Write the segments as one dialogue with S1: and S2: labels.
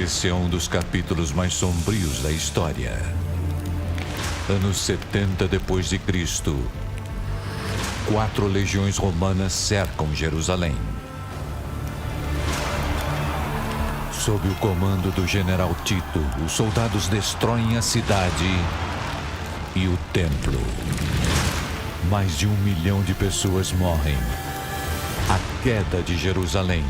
S1: Esse é um dos capítulos mais sombrios da história. Anos 70 depois de Cristo, 4 legiões romanas cercam Jerusalém. Sob o comando do general Tito, os soldados destroem a cidade e o templo. Mais de 1 milhão de pessoas morrem. A queda de Jerusalém.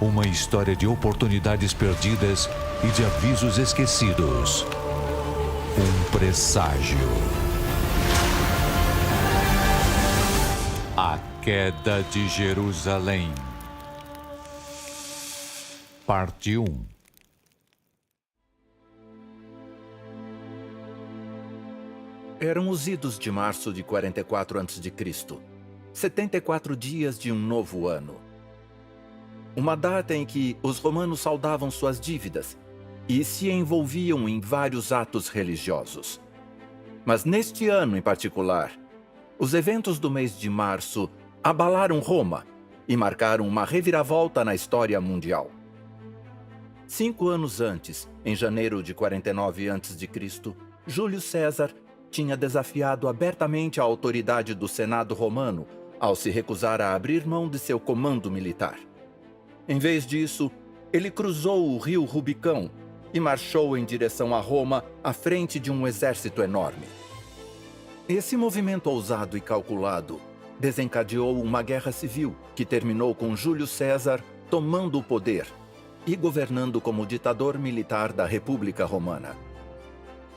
S1: Uma história de oportunidades perdidas e de avisos esquecidos. Um presságio. A queda de Jerusalém. Parte 1.
S2: Eram os idos de março de 44 a.C., 74 dias de um novo ano. Uma data em que os romanos saldavam suas dívidas e se envolviam em vários atos religiosos. Mas neste ano em particular, os eventos do mês de março abalaram Roma e marcaram uma reviravolta na história mundial. 5 anos antes, em janeiro de 49 a.C., Júlio César tinha desafiado abertamente a autoridade do Senado romano ao se recusar a abrir mão de seu comando militar. Em vez disso, ele cruzou o rio Rubicão e marchou em direção a Roma à frente de um exército enorme. Esse movimento ousado e calculado desencadeou uma guerra civil que terminou com Júlio César tomando o poder e governando como ditador militar da República Romana.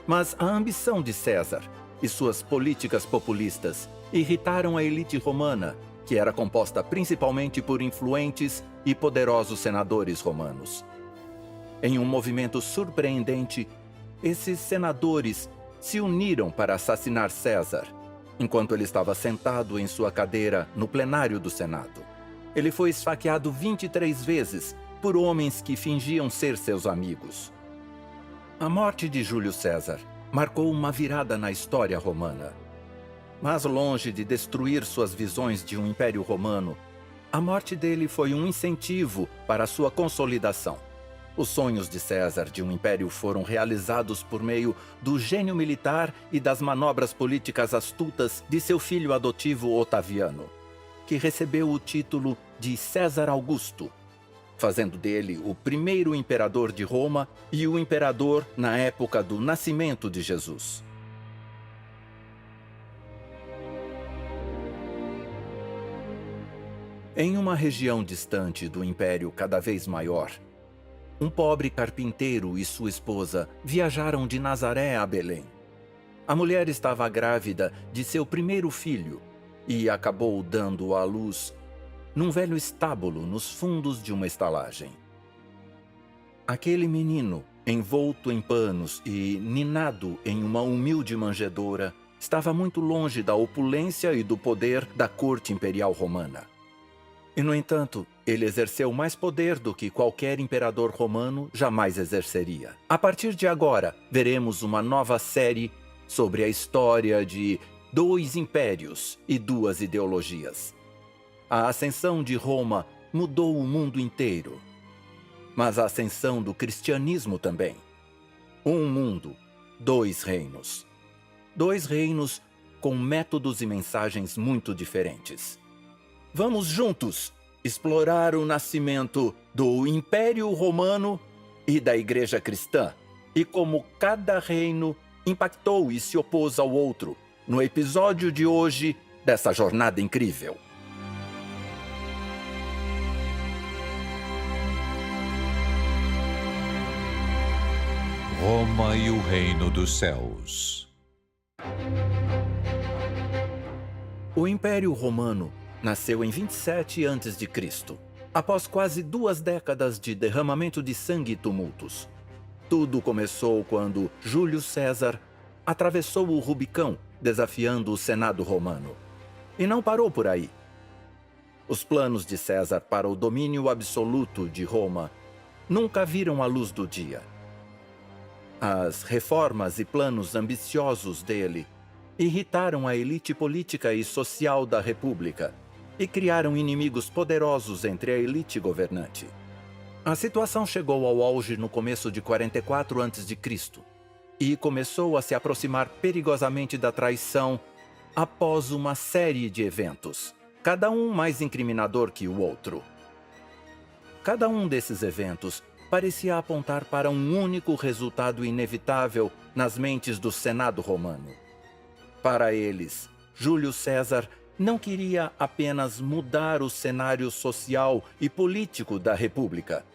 S2: Mas a ambição de César e suas políticas populistas irritaram a elite romana, que era composta principalmente por influentes e poderosos senadores romanos. Em um movimento surpreendente, esses senadores se uniram para assassinar César, enquanto ele estava sentado em sua cadeira no plenário do Senado. Ele foi esfaqueado 23 vezes por homens que fingiam ser seus amigos. A morte de Júlio César marcou uma virada na história romana. Mas longe de destruir suas visões de um império romano, a morte dele foi um incentivo para sua consolidação. Os sonhos de César de um império foram realizados por meio do gênio militar e das manobras políticas astutas de seu filho adotivo Otaviano, que recebeu o título de César Augusto, fazendo dele o primeiro imperador de Roma e o imperador na época do nascimento de Jesus. Em uma região distante do império cada vez maior, um pobre carpinteiro e sua esposa viajaram de Nazaré a Belém. A mulher estava grávida de seu primeiro filho e acabou dando à luz num velho estábulo nos fundos de uma estalagem. Aquele menino, envolto em panos e ninado em uma humilde manjedoura, estava muito longe da opulência e do poder da corte imperial romana. E, no entanto, ele exerceu mais poder do que qualquer imperador romano jamais exerceria. A partir de agora, veremos uma nova série sobre a história de 2 impérios e 2 ideologias. A ascensão de Roma mudou o mundo inteiro, mas a ascensão do cristianismo também. Um mundo, 2 reinos. 2 reinos com métodos e mensagens muito diferentes. Vamos juntos explorar o nascimento do Império Romano e da Igreja Cristã e como cada reino impactou e se opôs ao outro no episódio de hoje dessa jornada incrível.
S1: Roma e o Reino dos Céus.
S2: O Império Romano nasceu em 27 a.C., após quase 2 décadas de derramamento de sangue e tumultos. Tudo começou quando Júlio César atravessou o Rubicão, desafiando o Senado romano. E não parou por aí. Os planos de César para o domínio absoluto de Roma nunca viram a luz do dia. As reformas e planos ambiciosos dele irritaram a elite política e social da República e criaram inimigos poderosos entre a elite governante. A situação chegou ao auge no começo de 44 a.C. e começou a se aproximar perigosamente da traição após uma série de eventos, cada um mais incriminador que o outro. Cada um desses eventos parecia apontar para um único resultado inevitável nas mentes do Senado romano. Para eles, Júlio César não queria apenas mudar o cenário social e político da República,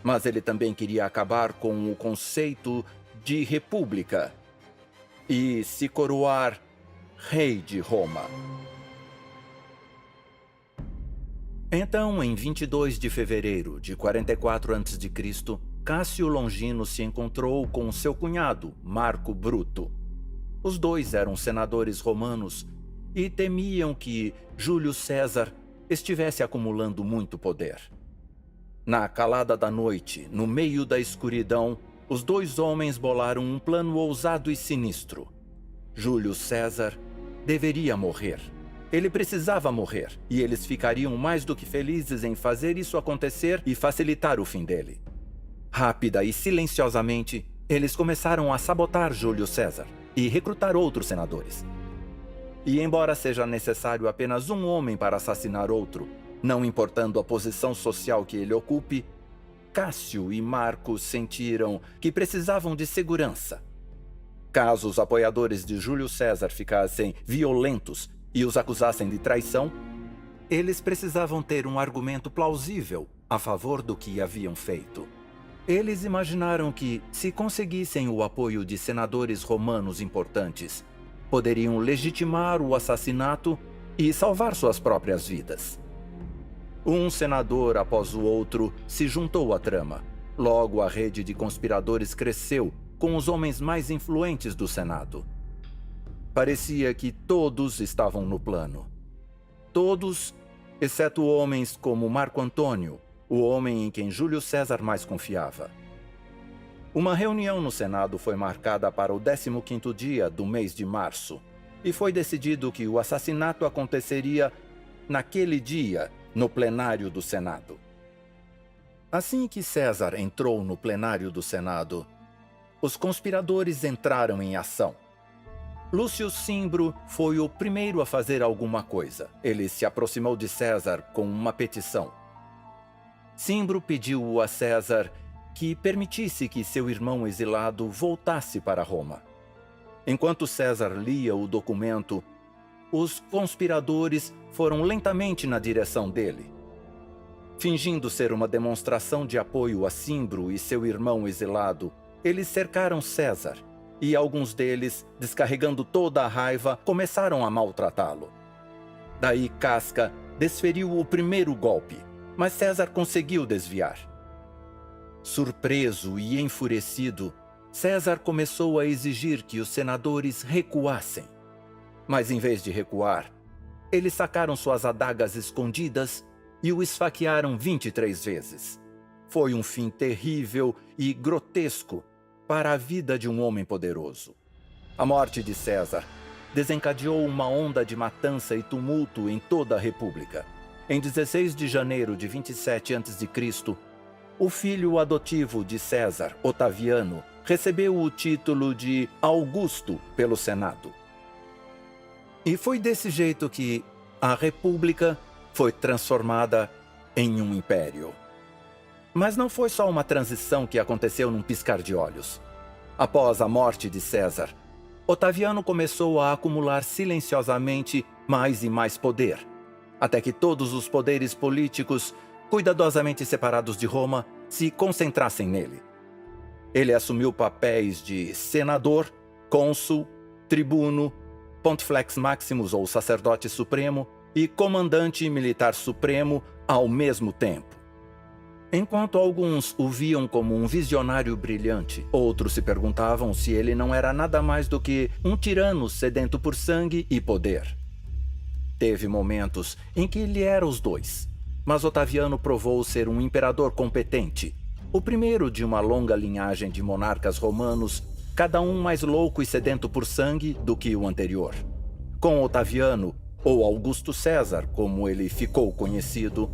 S2: mas ele também queria acabar com o conceito de República e se coroar rei de Roma. Então, em 22 de fevereiro de 44 a.C., Cássio Longino se encontrou com seu cunhado, Marco Bruto. Os dois eram senadores romanos e temiam que Júlio César estivesse acumulando muito poder. Na calada da noite, no meio da escuridão, os dois homens bolaram um plano ousado e sinistro. Júlio César deveria morrer. Ele precisava morrer, e eles ficariam mais do que felizes em fazer isso acontecer e facilitar o fim dele. Rápida e silenciosamente, eles começaram a sabotar Júlio César e recrutar outros senadores. E embora seja necessário apenas um homem para assassinar outro, não importando a posição social que ele ocupe, Cássio e Marco sentiram que precisavam de segurança. Caso os apoiadores de Júlio César ficassem violentos e os acusassem de traição, eles precisavam ter um argumento plausível a favor do que haviam feito. Eles imaginaram que, se conseguissem o apoio de senadores romanos importantes, poderiam legitimar o assassinato e salvar suas próprias vidas. Um senador após o outro se juntou à trama. Logo, a rede de conspiradores cresceu com os homens mais influentes do Senado. Parecia que todos estavam no plano. Todos, exceto homens como Marco Antônio, o homem em quem Júlio César mais confiava. Uma reunião no Senado foi marcada para o 15º dia do mês de março, e foi decidido que o assassinato aconteceria naquele dia, no plenário do Senado. Assim que César entrou no plenário do Senado, os conspiradores entraram em ação. Lúcio Cimbro foi o primeiro a fazer alguma coisa. Ele se aproximou de César com uma petição. Cimbro pediu a César que permitisse que seu irmão exilado voltasse para Roma. Enquanto César lia o documento, os conspiradores foram lentamente na direção dele. Fingindo ser uma demonstração de apoio a Cimbro e seu irmão exilado, eles cercaram César e alguns deles, descarregando toda a raiva, começaram a maltratá-lo. Daí Casca desferiu o primeiro golpe, mas César conseguiu desviar. Surpreso e enfurecido, César começou a exigir que os senadores recuassem. Mas em vez de recuar, eles sacaram suas adagas escondidas e o esfaquearam 23 vezes. Foi um fim terrível e grotesco para a vida de um homem poderoso. A morte de César desencadeou uma onda de matança e tumulto em toda a República. Em 16 de janeiro de 27 a.C., o filho adotivo de César, Otaviano, recebeu o título de Augusto pelo Senado. E foi desse jeito que a República foi transformada em um império. Mas não foi só uma transição que aconteceu num piscar de olhos. Após a morte de César, Otaviano começou a acumular silenciosamente mais e mais poder, até que todos os poderes políticos, cuidadosamente separados de Roma, se concentrassem nele. Ele assumiu papéis de senador, cônsul, tribuno, Pontifex Maximus ou sacerdote supremo e comandante militar supremo ao mesmo tempo. Enquanto alguns o viam como um visionário brilhante, outros se perguntavam se ele não era nada mais do que um tirano sedento por sangue e poder. Teve momentos em que ele era os dois, mas Otaviano provou ser um imperador competente, o primeiro de uma longa linhagem de monarcas romanos, cada um mais louco e sedento por sangue do que o anterior. Com Otaviano, ou Augusto César, como ele ficou conhecido,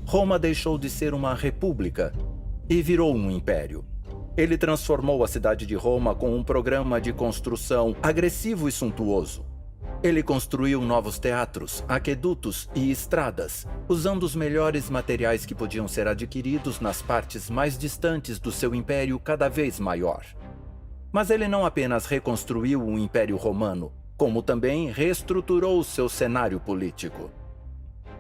S2: Roma deixou de ser uma república e virou um império. Ele transformou a cidade de Roma com um programa de construção agressivo e suntuoso. Ele construiu novos teatros, aquedutos e estradas, usando os melhores materiais que podiam ser adquiridos nas partes mais distantes do seu império cada vez maior. Mas ele não apenas reconstruiu o Império Romano, como também reestruturou seu cenário político.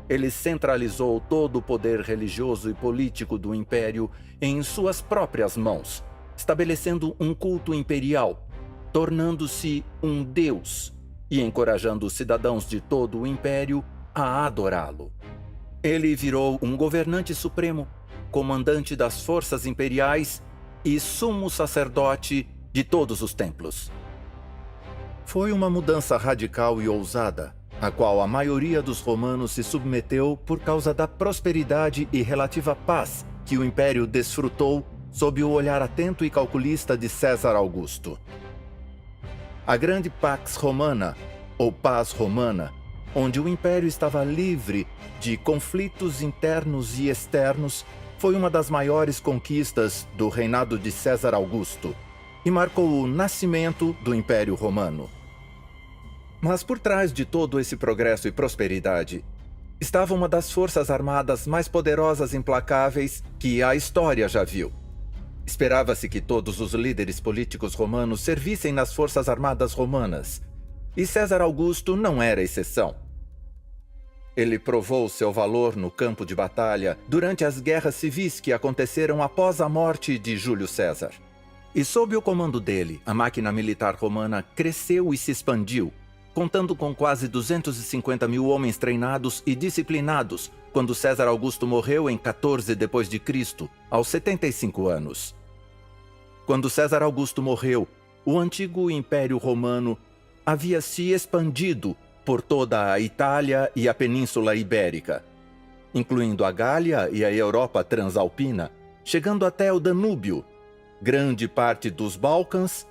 S2: Ele centralizou todo o poder religioso e político do império em suas próprias mãos, estabelecendo um culto imperial, tornando-se um deus e encorajando os cidadãos de todo o império a adorá-lo. Ele virou um governante supremo, comandante das forças imperiais e sumo sacerdote de todos os templos. Foi uma mudança radical e ousada, a qual a maioria dos romanos se submeteu por causa da prosperidade e relativa paz que o império desfrutou sob o olhar atento e calculista de César Augusto. A grande Pax Romana, ou Paz Romana, onde o império estava livre de conflitos internos e externos, foi uma das maiores conquistas do reinado de César Augusto e marcou o nascimento do Império Romano. Mas por trás de todo esse progresso e prosperidade, estava uma das forças armadas mais poderosas e implacáveis que a história já viu. Esperava-se que todos os líderes políticos romanos servissem nas forças armadas romanas, e César Augusto não era exceção. Ele provou seu valor no campo de batalha durante as guerras civis que aconteceram após a morte de Júlio César. E sob o comando dele, a máquina militar romana cresceu e se expandiu, contando com quase 250 mil homens treinados e disciplinados quando César Augusto morreu em 14 d.C., aos 75 anos. Quando César Augusto morreu, o antigo Império Romano havia se expandido por toda a Itália e a Península Ibérica, incluindo a Gália e a Europa Transalpina, chegando até o Danúbio, grande parte dos Balcãs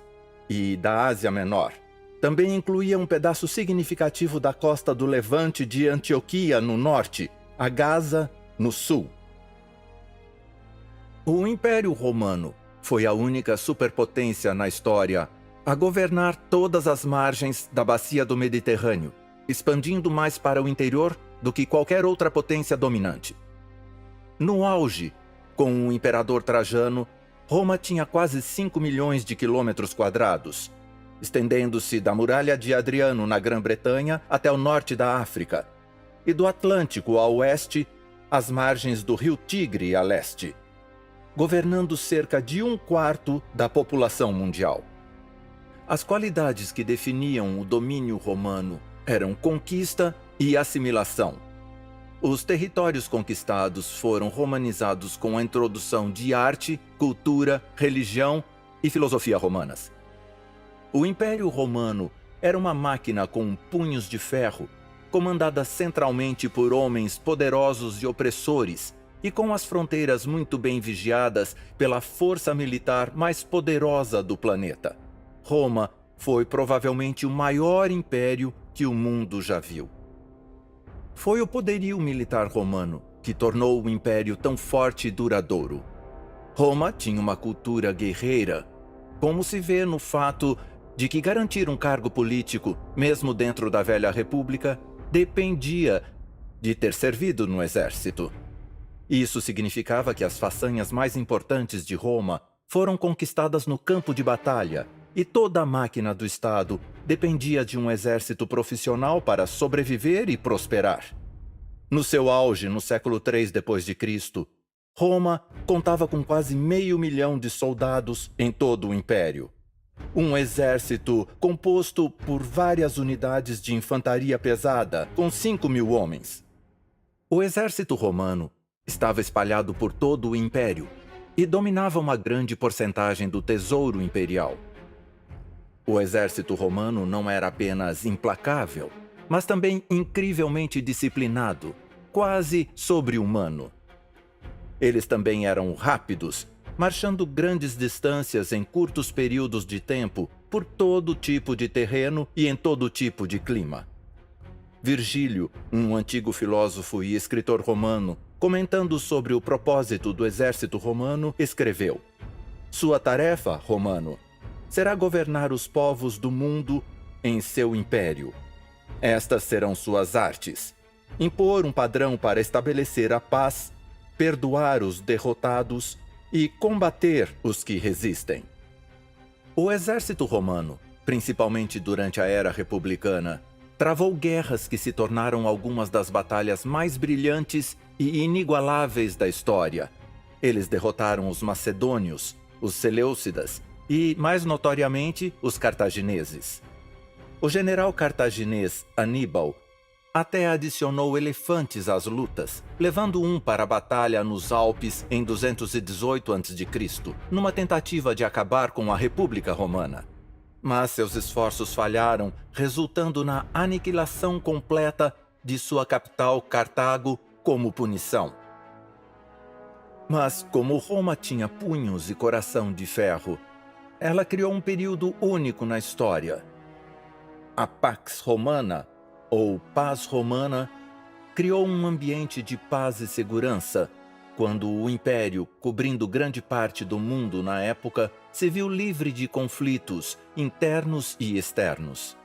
S2: e da Ásia Menor. Também incluía um pedaço significativo da costa do Levante de Antioquia, no norte, a Gaza, no sul. O Império Romano foi a única superpotência na história a governar todas as margens da bacia do Mediterrâneo, expandindo mais para o interior do que qualquer outra potência dominante. No auge, com o imperador Trajano, Roma tinha quase 5 milhões de quilômetros quadrados, estendendo-se da muralha de Adriano na Grã-Bretanha até o norte da África, e do Atlântico a oeste, às margens do rio Tigre a leste, governando cerca de 1/4 da população mundial. As qualidades que definiam o domínio romano eram conquista e assimilação. Os territórios conquistados foram romanizados com a introdução de arte, cultura, religião e filosofia romanas. O Império Romano era uma máquina com punhos de ferro, comandada centralmente por homens poderosos e opressores, e com as fronteiras muito bem vigiadas pela força militar mais poderosa do planeta. Roma foi provavelmente o maior império que o mundo já viu. Foi o poderio militar romano que tornou o império tão forte e duradouro. Roma tinha uma cultura guerreira, como se vê no fato de que garantir um cargo político, mesmo dentro da velha república, dependia de ter servido no exército. Isso significava que as façanhas mais importantes de Roma foram conquistadas no campo de batalha, e toda a máquina do Estado dependia de um exército profissional para sobreviver e prosperar. No seu auge, no século III d.C., Roma contava com quase 500 mil de soldados em todo o império. Um exército composto por várias unidades de infantaria pesada, com 5 mil homens. O exército romano estava espalhado por todo o império e dominava uma grande porcentagem do tesouro imperial. O exército romano não era apenas implacável, mas também incrivelmente disciplinado, quase sobre-humano. Eles também eram rápidos, marchando grandes distâncias em curtos períodos de tempo por todo tipo de terreno e em todo tipo de clima. Virgílio, um antigo filósofo e escritor romano, comentando sobre o propósito do exército romano, escreveu: "Sua tarefa, romano, será governar os povos do mundo em seu império. Estas serão suas artes: impor um padrão para estabelecer a paz, perdoar os derrotados e combater os que resistem." O exército romano, principalmente durante a era republicana, travou guerras que se tornaram algumas das batalhas mais brilhantes e inigualáveis da história. Eles derrotaram os macedônios, os seleucidas e, mais notoriamente, os cartagineses. O general cartaginês Aníbal até adicionou elefantes às lutas, levando um para a batalha nos Alpes em 218 a.C., numa tentativa de acabar com a República Romana. Mas seus esforços falharam, resultando na aniquilação completa de sua capital, Cartago, como punição. Mas, como Roma tinha punhos e coração de ferro, ela criou um período único na história. A Pax Romana, ou Paz Romana, criou um ambiente de paz e segurança, quando o Império, cobrindo grande parte do mundo na época, se viu livre de conflitos internos e externos.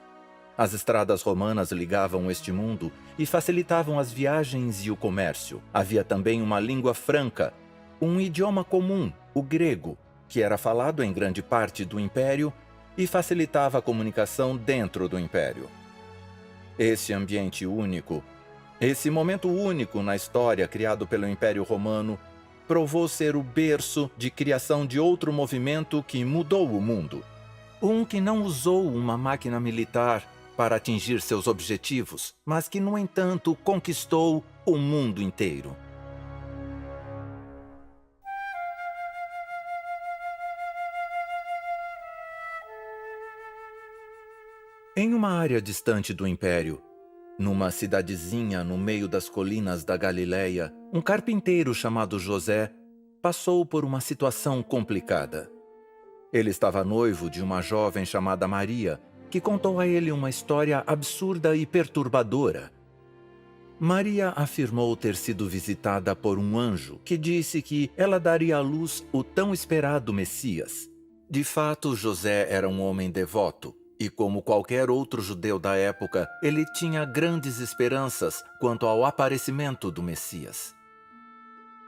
S2: As estradas romanas ligavam este mundo e facilitavam as viagens e o comércio. Havia também uma língua franca, um idioma comum, o grego, que era falado em grande parte do Império e facilitava a comunicação dentro do Império. Esse ambiente único, esse momento único na história criado pelo Império Romano, provou ser o berço de criação de outro movimento que mudou o mundo. Um que não usou uma máquina militar para atingir seus objetivos, mas que, no entanto, conquistou o mundo inteiro. Em uma área distante do Império, numa cidadezinha no meio das colinas da Galileia, um carpinteiro chamado José passou por uma situação complicada. Ele estava noivo de uma jovem chamada Maria, que contou a ele uma história absurda e perturbadora. Maria afirmou ter sido visitada por um anjo que disse que ela daria à luz o tão esperado Messias. De fato, José era um homem devoto. E como qualquer outro judeu da época, ele tinha grandes esperanças quanto ao aparecimento do Messias.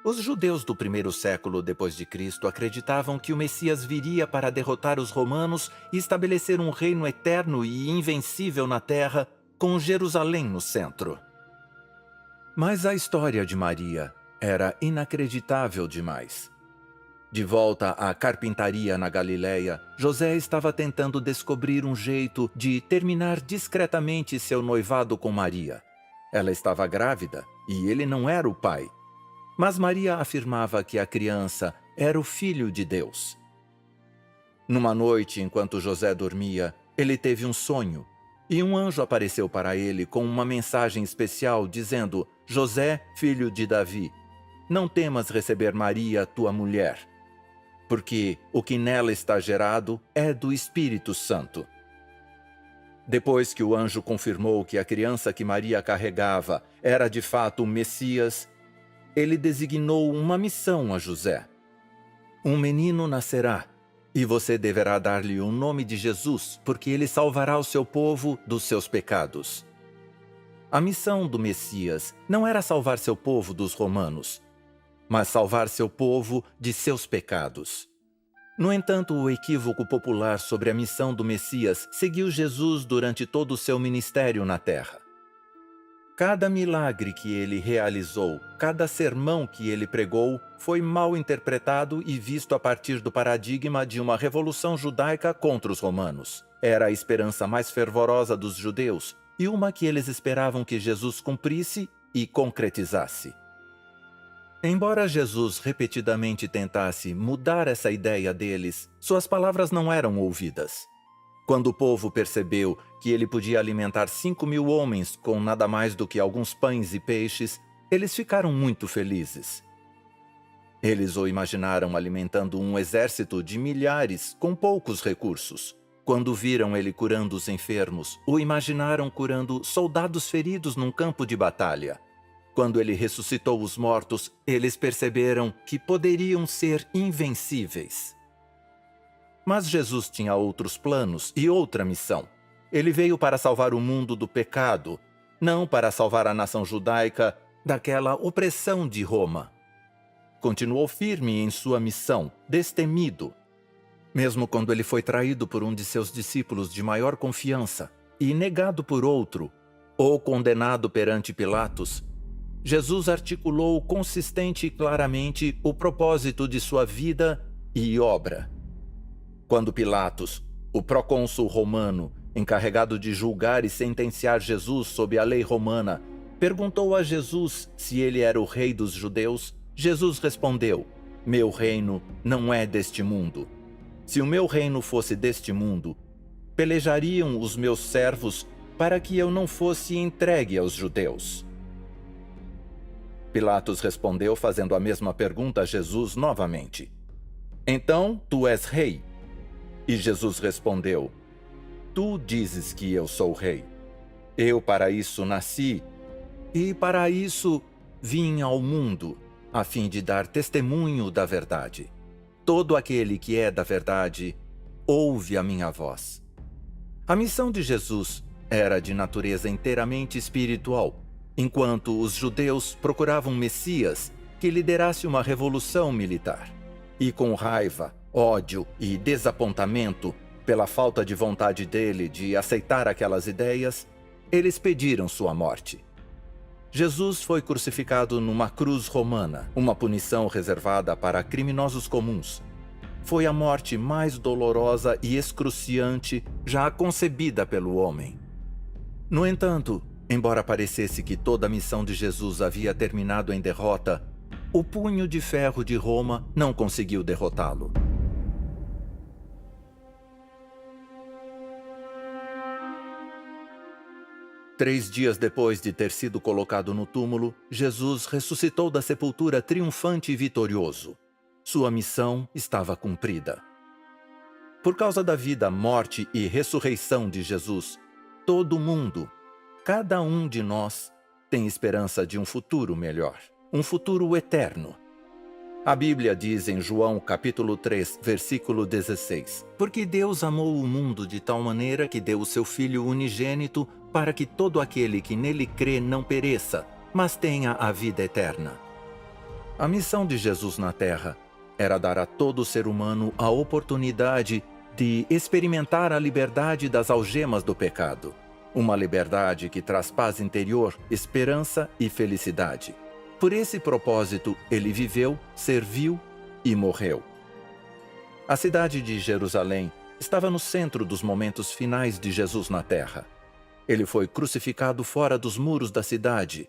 S2: Os judeus do primeiro século depois de Cristo acreditavam que o Messias viria para derrotar os romanos e estabelecer um reino eterno e invencível na terra, com Jerusalém no centro. Mas a história de Maria era inacreditável demais. De volta à carpintaria na Galileia, José estava tentando descobrir um jeito de terminar discretamente seu noivado com Maria. Ela estava grávida e ele não era o pai. Mas Maria afirmava que a criança era o filho de Deus. Numa noite, enquanto José dormia, ele teve um sonho, e um anjo apareceu para ele com uma mensagem especial dizendo: "José, filho de Davi, não temas receber Maria, tua mulher, porque o que nela está gerado é do Espírito Santo." Depois que o anjo confirmou que a criança que Maria carregava era de fato o Messias, ele designou uma missão a José. "Um menino nascerá, e você deverá dar-lhe o nome de Jesus, porque ele salvará o seu povo dos seus pecados." A missão do Messias não era salvar seu povo dos romanos, mas salvar seu povo de seus pecados. No entanto, o equívoco popular sobre a missão do Messias seguiu Jesus durante todo o seu ministério na terra. Cada milagre que ele realizou, cada sermão que ele pregou, foi mal interpretado e visto a partir do paradigma de uma revolução judaica contra os romanos. Era a esperança mais fervorosa dos judeus e uma que eles esperavam que Jesus cumprisse e concretizasse. Embora Jesus repetidamente tentasse mudar essa ideia deles, suas palavras não eram ouvidas. Quando o povo percebeu que ele podia alimentar 5.000 homens com nada mais do que alguns pães e peixes, eles ficaram muito felizes. Eles o imaginaram alimentando um exército de milhares com poucos recursos. Quando viram ele curando os enfermos, o imaginaram curando soldados feridos num campo de batalha. Quando ele ressuscitou os mortos, eles perceberam que poderiam ser invencíveis. Mas Jesus tinha outros planos e outra missão. Ele veio para salvar o mundo do pecado, não para salvar a nação judaica daquela opressão de Roma. Continuou firme em sua missão, destemido. Mesmo quando ele foi traído por um de seus discípulos de maior confiança e negado por outro, ou condenado perante Pilatos, Jesus articulou consistente e claramente o propósito de sua vida e obra. Quando Pilatos, o procônsul romano, encarregado de julgar e sentenciar Jesus sob a lei romana, perguntou a Jesus se ele era o rei dos judeus, Jesus respondeu: "Meu reino não é deste mundo. Se o meu reino fosse deste mundo, pelejariam os meus servos para que eu não fosse entregue aos judeus." Pilatos respondeu fazendo a mesma pergunta a Jesus novamente: "Então tu és rei?" E Jesus respondeu: "Tu dizes que eu sou rei. Eu para isso nasci e para isso vim ao mundo, a fim de dar testemunho da verdade. Todo aquele que é da verdade, ouve a minha voz." A missão de Jesus era de natureza inteiramente espiritual, enquanto os judeus procuravam um Messias que liderasse uma revolução militar. E com raiva, ódio e desapontamento pela falta de vontade dele de aceitar aquelas ideias, eles pediram sua morte. Jesus foi crucificado numa cruz romana, uma punição reservada para criminosos comuns. Foi a morte mais dolorosa e excruciante já concebida pelo homem. No entanto, embora parecesse que toda a missão de Jesus havia terminado em derrota, o punho de ferro de Roma não conseguiu derrotá-lo. Três dias depois de ter sido colocado no túmulo, Jesus ressuscitou da sepultura triunfante e vitorioso. Sua missão estava cumprida. Por causa da vida, morte e ressurreição de Jesus, todo mundo, cada um de nós, tem esperança de um futuro melhor, um futuro eterno. A Bíblia diz em João capítulo 3, versículo 16: "Porque Deus amou o mundo de tal maneira que deu o seu Filho unigênito para que todo aquele que nele crê não pereça, mas tenha a vida eterna." A missão de Jesus na Terra era dar a todo ser humano a oportunidade de experimentar a liberdade das algemas do pecado. Uma liberdade que traz paz interior, esperança e felicidade. Por esse propósito, ele viveu, serviu e morreu. A cidade de Jerusalém estava no centro dos momentos finais de Jesus na Terra. Ele foi crucificado fora dos muros da cidade,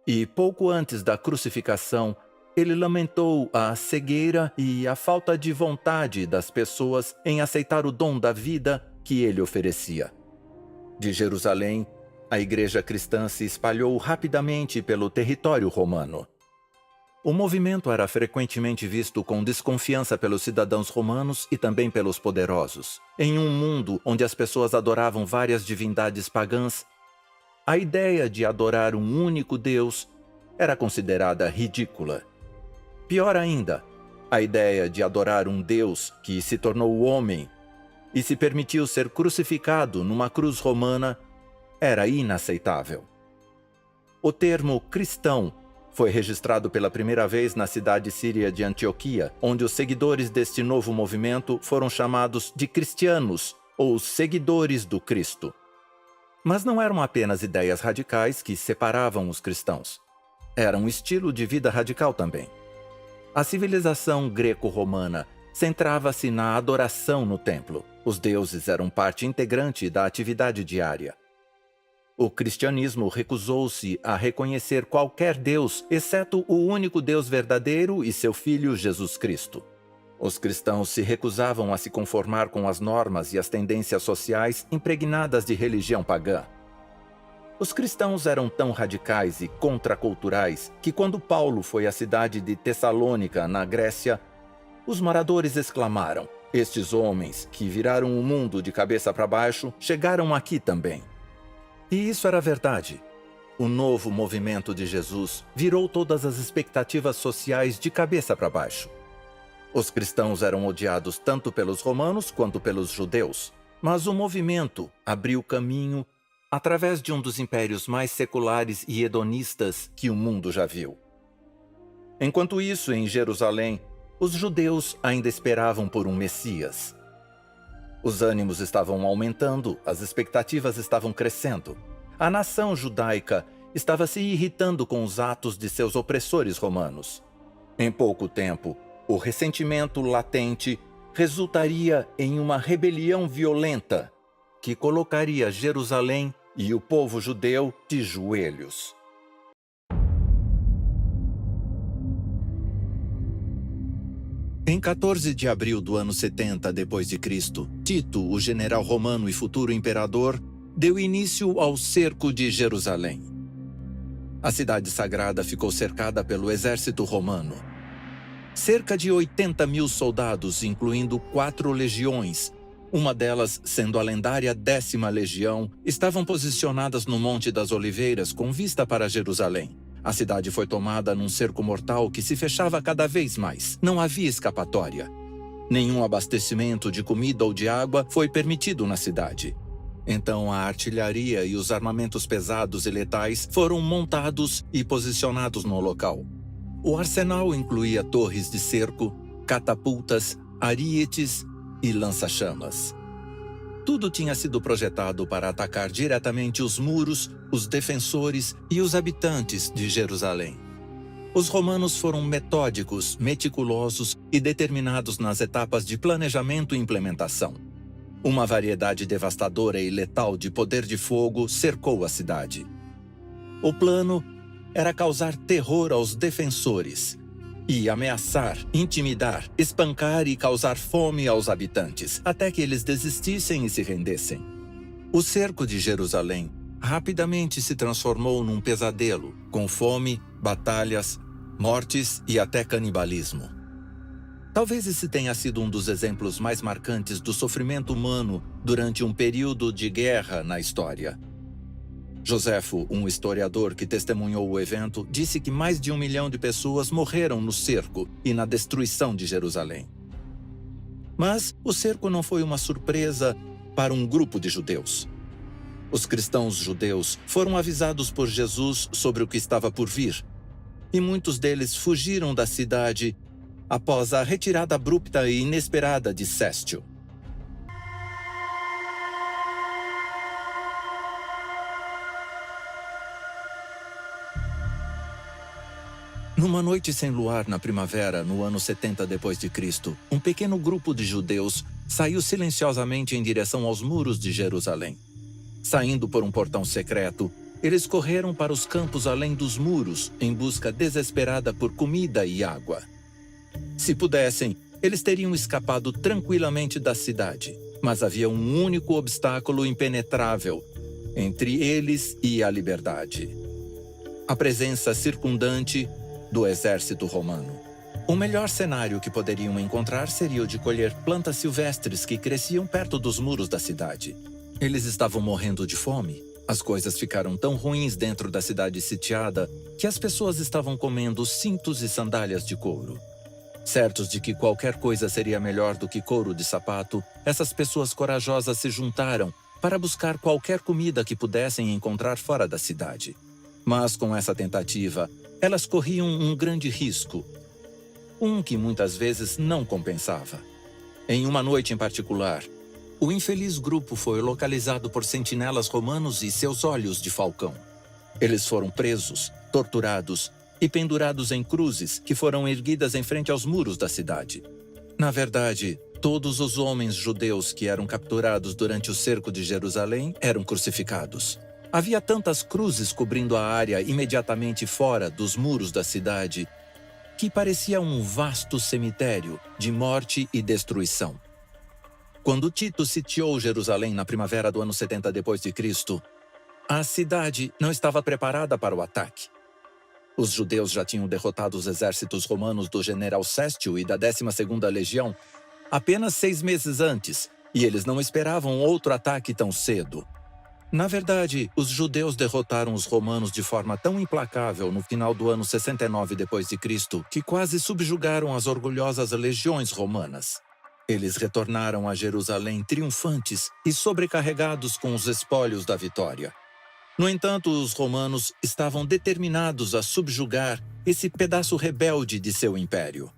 S2: e pouco antes da crucificação, ele lamentou a cegueira e a falta de vontade das pessoas em aceitar o dom da vida que ele oferecia. De Jerusalém, a igreja cristã se espalhou rapidamente pelo território romano. O movimento era frequentemente visto com desconfiança pelos cidadãos romanos e também pelos poderosos. Em um mundo onde as pessoas adoravam várias divindades pagãs, a ideia de adorar um único Deus era considerada ridícula. Pior ainda, a ideia de adorar um Deus que se tornou homem e se permitiu ser crucificado numa cruz romana era inaceitável. O termo cristão foi registrado pela primeira vez na cidade síria de Antioquia, onde os seguidores deste novo movimento foram chamados de cristianos ou seguidores do Cristo. Mas não eram apenas ideias radicais que separavam os cristãos. Era um estilo de vida radical também. A civilização greco-romana centrava-se na adoração no templo. Os deuses eram parte integrante da atividade diária. O cristianismo recusou-se a reconhecer qualquer Deus, exceto o único Deus verdadeiro e seu Filho Jesus Cristo. Os cristãos se recusavam a se conformar com as normas e as tendências sociais impregnadas de religião pagã. Os cristãos eram tão radicais e contraculturais que quando Paulo foi à cidade de Tessalônica, na Grécia, os moradores exclamaram: "Estes homens, que viraram o mundo de cabeça para baixo, chegaram aqui também." E isso era verdade. o novo movimento de Jesus virou todas as expectativas sociais de cabeça para baixo. Os cristãos eram odiados tanto pelos romanos quanto pelos judeus, mas o movimento abriu caminho através de um dos impérios mais seculares e hedonistas que o mundo já viu. Enquanto isso, em Jerusalém, os judeus ainda esperavam por um Messias. Os ânimos estavam aumentando, as expectativas estavam crescendo. A nação judaica estava se irritando com os atos de seus opressores romanos. Em pouco tempo, o ressentimento latente resultaria em uma rebelião violenta que colocaria Jerusalém e o povo judeu de joelhos. Em 14 de abril do ano 70 d.C., Tito, o general romano e futuro imperador, deu início ao cerco de Jerusalém. A cidade sagrada ficou cercada pelo exército romano. Cerca de 80.000 soldados, incluindo 4 legiões, uma delas sendo a lendária 10ª Legião, estavam posicionadas no Monte das Oliveiras com vista para Jerusalém. A cidade foi tomada num cerco mortal que se fechava cada vez mais. Não havia escapatória. Nenhum abastecimento de comida ou de água foi permitido na cidade. Então a artilharia e os armamentos pesados e letais foram montados e posicionados no local. O arsenal incluía torres de cerco, catapultas, arietes e lança-chamas. Tudo tinha sido projetado para atacar diretamente os muros, os defensores e os habitantes de Jerusalém. Os romanos foram metódicos, meticulosos e determinados nas etapas de planejamento e implementação. Uma variedade devastadora e letal de poder de fogo cercou a cidade. O plano era causar terror aos defensores e ameaçar, intimidar, espancar e causar fome aos habitantes, até que eles desistissem e se rendessem. O cerco de Jerusalém rapidamente se transformou num pesadelo, com fome, batalhas, mortes e até canibalismo. Talvez esse tenha sido um dos exemplos mais marcantes do sofrimento humano durante um período de guerra na história. Joséfo, um historiador que testemunhou o evento, disse que mais de 1 milhão de pessoas morreram no cerco e na destruição de Jerusalém. Mas o cerco não foi uma surpresa para um grupo de judeus. Os cristãos judeus foram avisados por Jesus sobre o que estava por vir, e muitos deles fugiram da cidade após a retirada abrupta e inesperada de Céstio. Numa noite sem luar na primavera, no ano 70 d.C., um pequeno grupo de judeus saiu silenciosamente em direção aos muros de Jerusalém. Saindo por um portão secreto, eles correram para os campos além dos muros, em busca desesperada por comida e água. Se pudessem, eles teriam escapado tranquilamente da cidade, mas havia um único obstáculo impenetrável entre eles e a liberdade: a presença circundante do exército romano. O melhor cenário que poderiam encontrar seria o de colher plantas silvestres que cresciam perto dos muros da cidade. Eles estavam morrendo de fome. As coisas ficaram tão ruins dentro da cidade sitiada que as pessoas estavam comendo cintos e sandálias de couro. Certos de que qualquer coisa seria melhor do que couro de sapato, essas pessoas corajosas se juntaram para buscar qualquer comida que pudessem encontrar fora da cidade. Mas com essa tentativa, elas corriam um grande risco, um que muitas vezes não compensava. Em uma noite em particular, o infeliz grupo foi localizado por sentinelas romanos e seus olhos de falcão. Eles foram presos, torturados e pendurados em cruzes que foram erguidas em frente aos muros da cidade. Na verdade, todos os homens judeus que eram capturados durante o cerco de Jerusalém eram crucificados. Havia tantas cruzes cobrindo a área imediatamente fora dos muros da cidade que parecia um vasto cemitério de morte e destruição. Quando Tito sitiou Jerusalém na primavera do ano 70 d.C., a cidade não estava preparada para o ataque. Os judeus já tinham derrotado os exércitos romanos do general Céstio e da 12ª Legião apenas 6 meses antes, e eles não esperavam outro ataque tão cedo. Na verdade, os judeus derrotaram os romanos de forma tão implacável no final do ano 69 d.C. que quase subjugaram as orgulhosas legiões romanas. Eles retornaram a Jerusalém triunfantes e sobrecarregados com os espólios da vitória. No entanto, os romanos estavam determinados a subjugar esse pedaço rebelde de seu império.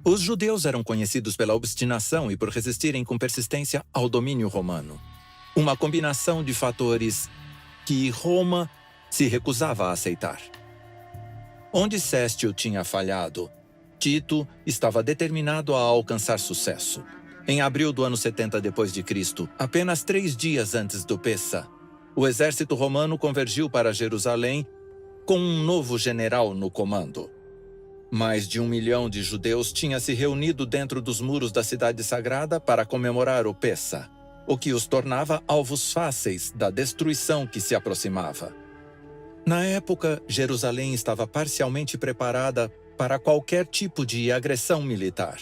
S2: Os judeus eram conhecidos pela obstinação e por resistirem com persistência ao domínio romano. Uma combinação de fatores que Roma se recusava a aceitar. Onde Sestio tinha falhado, Tito estava determinado a alcançar sucesso. Em abril do ano 70 d.C., apenas 3 dias antes do Pessa, o exército romano convergiu para Jerusalém com um novo general no comando. Mais de 1 milhão de judeus tinha se reunido dentro dos muros da cidade sagrada para comemorar o Pessa, o que os tornava alvos fáceis da destruição que se aproximava. Na época, Jerusalém estava parcialmente preparada para qualquer tipo de agressão militar.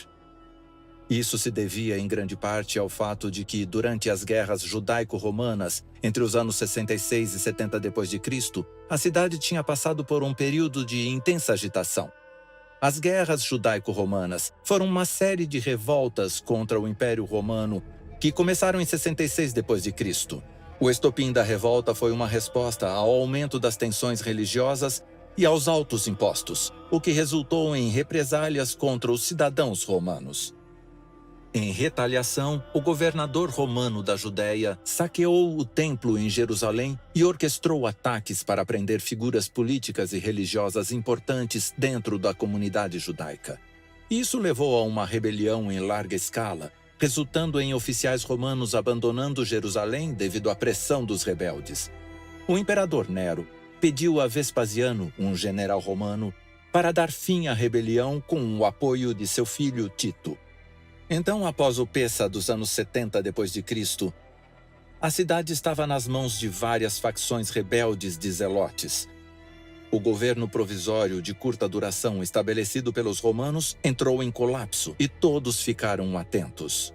S2: Isso se devia em grande parte ao fato de que, durante as guerras judaico-romanas, entre os anos 66 e 70 d.C., a cidade tinha passado por um período de intensa agitação. As guerras judaico-romanas foram uma série de revoltas contra o Império Romano que começaram em 66 d.C. O estopim da revolta foi uma resposta ao aumento das tensões religiosas e aos altos impostos, o que resultou em represálias contra os cidadãos romanos. Em retaliação, o governador romano da Judéia saqueou o templo em Jerusalém e orquestrou ataques para prender figuras políticas e religiosas importantes dentro da comunidade judaica. Isso levou a uma rebelião em larga escala, resultando em oficiais romanos abandonando Jerusalém devido à pressão dos rebeldes. O imperador Nero pediu a Vespasiano, um general romano, para dar fim à rebelião com o apoio de seu filho Tito. Então, após o Pessa dos anos 70 d.C., a cidade estava nas mãos de várias facções rebeldes de zelotes. O governo provisório de curta duração estabelecido pelos romanos entrou em colapso e todos ficaram atentos.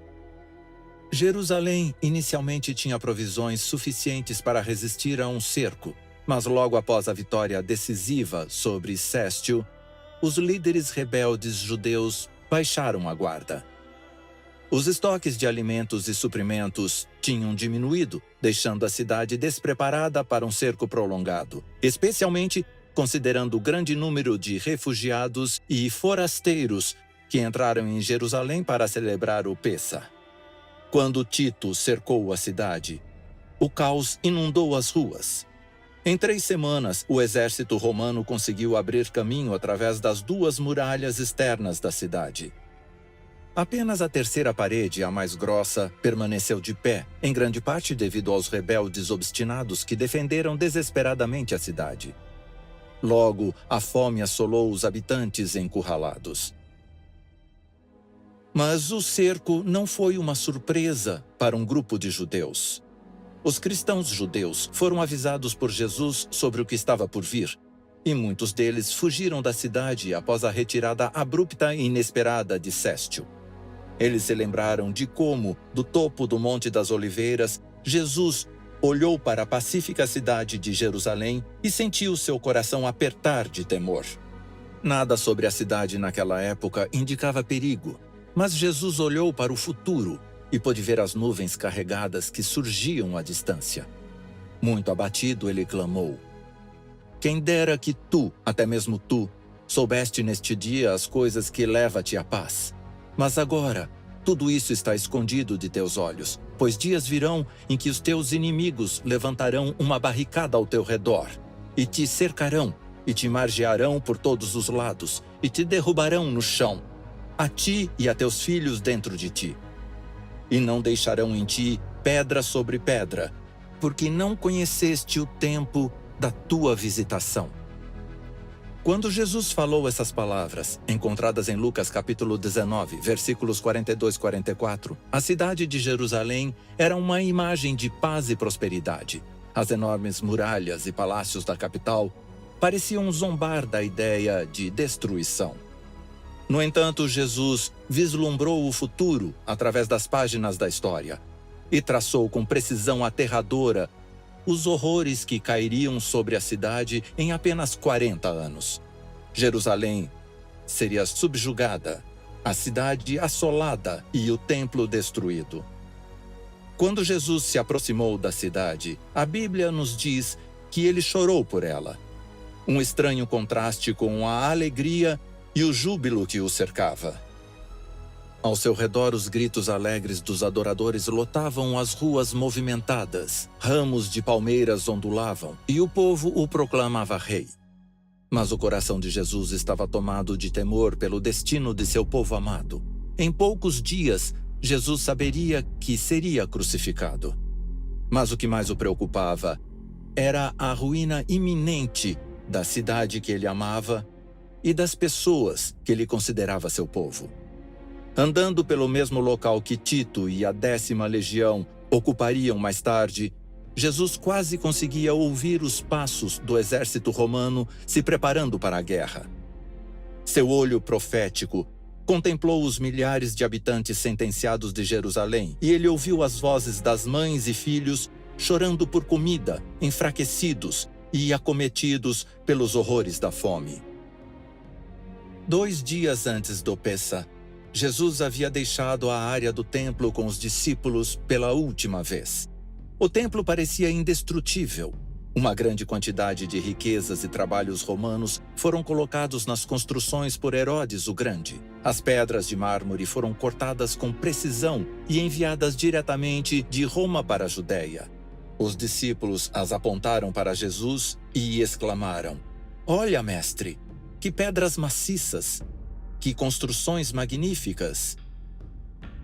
S2: Jerusalém inicialmente tinha provisões suficientes para resistir a um cerco, mas logo após a vitória decisiva sobre Sestio, os líderes rebeldes judeus baixaram a guarda. Os estoques de alimentos e suprimentos tinham diminuído, deixando a cidade despreparada para um cerco prolongado, especialmente considerando o grande número de refugiados e forasteiros que entraram em Jerusalém para celebrar o Pessa. Quando Tito cercou a cidade, o caos inundou as ruas. Em 3 semanas, o exército romano conseguiu abrir caminho através das 2 muralhas externas da cidade. Apenas a terceira parede, a mais grossa, permaneceu de pé, em grande parte devido aos rebeldes obstinados que defenderam desesperadamente a cidade. Logo, a fome assolou os habitantes encurralados. Mas o cerco não foi uma surpresa para um grupo de judeus. Os cristãos judeus foram avisados por Jesus sobre o que estava por vir, e muitos deles fugiram da cidade após a retirada abrupta e inesperada de Sestio. Eles se lembraram de como, do topo do Monte das Oliveiras, Jesus olhou para a pacífica cidade de Jerusalém e sentiu seu coração apertar de temor. Nada sobre a cidade naquela época indicava perigo, mas Jesus olhou para o futuro e pôde ver as nuvens carregadas que surgiam à distância. Muito abatido, ele clamou: "Quem dera que tu, até mesmo tu, soubeste neste dia as coisas que leva-te à paz. Mas agora, tudo isso está escondido de teus olhos, pois dias virão em que os teus inimigos levantarão uma barricada ao teu redor, e te cercarão, e te margearão por todos os lados, e te derrubarão no chão, a ti e a teus filhos dentro de ti. E não deixarão em ti pedra sobre pedra, porque não conheceste o tempo da tua visitação." Quando Jesus falou essas palavras, encontradas em Lucas capítulo 19, versículos 42 e 44, a cidade de Jerusalém era uma imagem de paz e prosperidade. As enormes muralhas e palácios da capital pareciam zombar da ideia de destruição. No entanto, Jesus vislumbrou o futuro através das páginas da história e traçou com precisão aterradora os horrores que cairiam sobre a cidade em apenas 40 anos. Jerusalém seria subjugada, a cidade assolada e o templo destruído. Quando Jesus se aproximou da cidade, a Bíblia nos diz que ele chorou por ela. Um estranho contraste com a alegria e o júbilo que o cercava. Ao seu redor, os gritos alegres dos adoradores lotavam as ruas movimentadas, ramos de palmeiras ondulavam e o povo o proclamava rei. Mas o coração de Jesus estava tomado de temor pelo destino de seu povo amado. Em poucos dias, Jesus saberia que seria crucificado. Mas o que mais o preocupava era a ruína iminente da cidade que ele amava e das pessoas que ele considerava seu povo. Andando pelo mesmo local que Tito e a 10ª Legião ocupariam mais tarde, Jesus quase conseguia ouvir os passos do exército romano se preparando para a guerra. Seu olho profético contemplou os milhares de habitantes sentenciados de Jerusalém e ele ouviu as vozes das mães e filhos chorando por comida, enfraquecidos e acometidos pelos horrores da fome. 2 dias antes do Pêssah, Jesus havia deixado a área do templo com os discípulos pela última vez. O templo parecia indestrutível. Uma grande quantidade de riquezas e trabalhos romanos foram colocados nas construções por Herodes o Grande. As pedras de mármore foram cortadas com precisão e enviadas diretamente de Roma para a Judéia. Os discípulos as apontaram para Jesus e exclamaram: "Olha, mestre, que pedras maciças! Que construções magníficas!"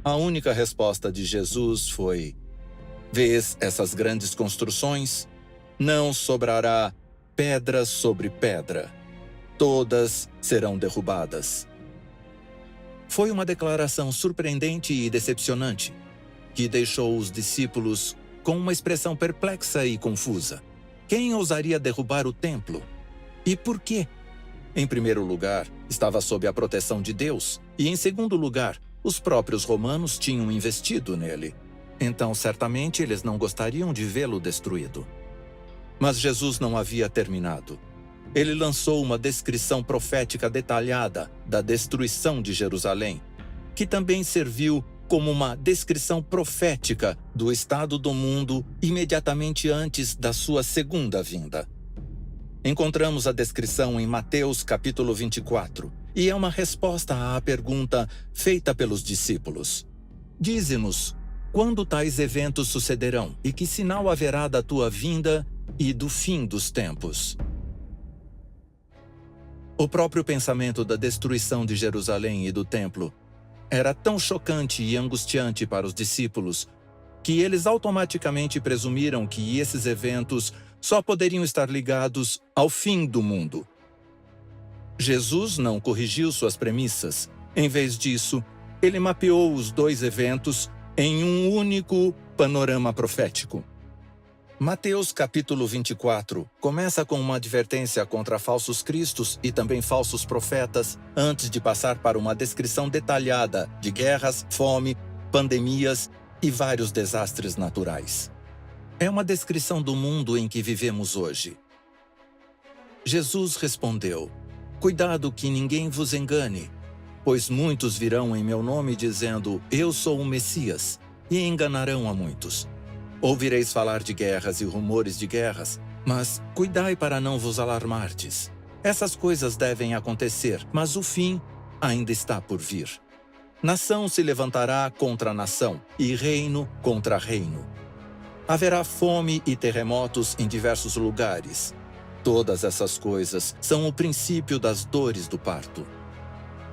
S2: A única resposta de Jesus foi: "Vês essas grandes construções? Não sobrará pedra sobre pedra. Todas serão derrubadas." Foi uma declaração surpreendente e decepcionante, que deixou os discípulos com uma expressão perplexa e confusa. Quem ousaria derrubar o templo? E por quê? Em primeiro lugar, estava sob a proteção de Deus, e em segundo lugar, os próprios romanos tinham investido nele. Então, certamente, eles não gostariam de vê-lo destruído. Mas Jesus não havia terminado. Ele lançou uma descrição profética detalhada da destruição de Jerusalém, que também serviu como uma descrição profética do estado do mundo imediatamente antes da sua segunda vinda. Encontramos a descrição em Mateus capítulo 24, e é uma resposta à pergunta feita pelos discípulos. Dize-nos, quando tais eventos sucederão e que sinal haverá da tua vinda e do fim dos tempos? O próprio pensamento da destruição de Jerusalém e do templo era tão chocante e angustiante para os discípulos que eles automaticamente presumiram que esses eventos só poderiam estar ligados ao fim do mundo. Jesus não corrigiu suas premissas. Em vez disso, ele mapeou os 2 eventos em um único panorama profético. Mateus capítulo 24 começa com uma advertência contra falsos cristos e também falsos profetas, antes de passar para uma descrição detalhada de guerras, fome, pandemias e vários desastres naturais. É uma descrição do mundo em que vivemos hoje. Jesus respondeu: "Cuidado que ninguém vos engane, pois muitos virão em meu nome dizendo, 'Eu sou o Messias', e enganarão a muitos. Ouvireis falar de guerras e rumores de guerras, mas cuidai para não vos alarmardes. Essas coisas devem acontecer, mas o fim ainda está por vir. Nação se levantará contra nação, e reino contra reino. Haverá fome e terremotos em diversos lugares. Todas essas coisas são o princípio das dores do parto."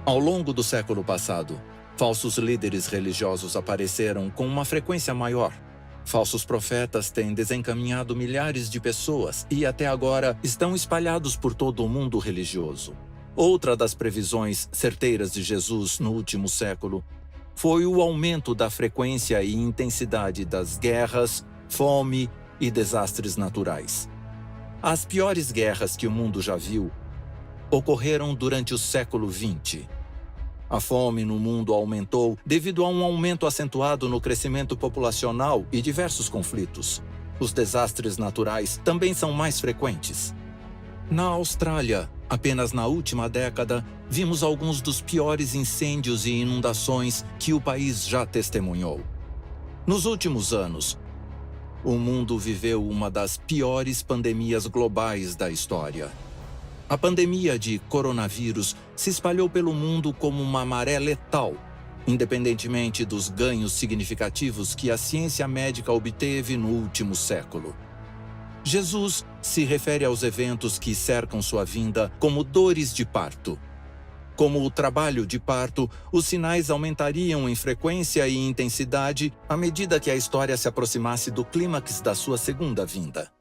S2: Ao longo do século passado, falsos líderes religiosos apareceram com uma frequência maior. Falsos profetas têm desencaminhado milhares de pessoas e até agora estão espalhados por todo o mundo religioso. Outra das previsões certeiras de Jesus no último século foi o aumento da frequência e intensidade das guerras, fome e desastres naturais. As piores guerras que o mundo já viu ocorreram durante o século XX. A fome no mundo aumentou devido a um aumento acentuado no crescimento populacional e diversos conflitos. os desastres naturais também são mais frequentes. Na Austrália, apenas na última década, vimos alguns dos piores incêndios e inundações que o país já testemunhou. Nos últimos anos, o mundo viveu uma das piores pandemias globais da história. A pandemia de coronavírus se espalhou pelo mundo como uma maré letal, independentemente dos ganhos significativos que a ciência médica obteve no último século. Jesus se refere aos eventos que cercam sua vinda como dores de parto. Como o trabalho de parto, os sinais aumentariam em frequência e intensidade à medida que a história se aproximasse do clímax da sua segunda vinda.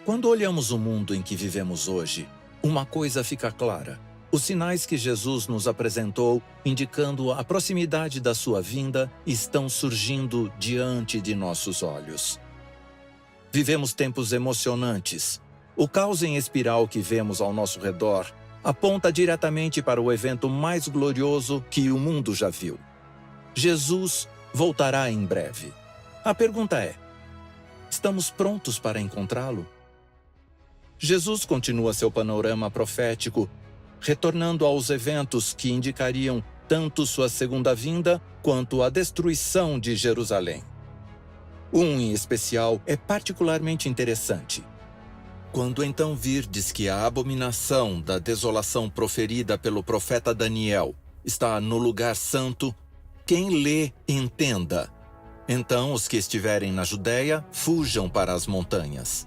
S2: Quando olhamos o mundo em que vivemos hoje, uma coisa fica clara. Os sinais que Jesus nos apresentou, indicando a proximidade da sua vinda, estão surgindo diante de nossos olhos. Vivemos tempos emocionantes. O caos em espiral que vemos ao nosso redor aponta diretamente para o evento mais glorioso que o mundo já viu. Jesus voltará em breve. A pergunta é: estamos prontos para encontrá-lo? Jesus continua seu panorama profético, retornando aos eventos que indicariam tanto sua segunda vinda quanto a destruição de Jerusalém. Um em especial é particularmente interessante. Quando então virdes que a abominação da desolação proferida pelo profeta Daniel está no lugar santo, quem lê, entenda. Então os que estiverem na Judéia, fujam para as montanhas.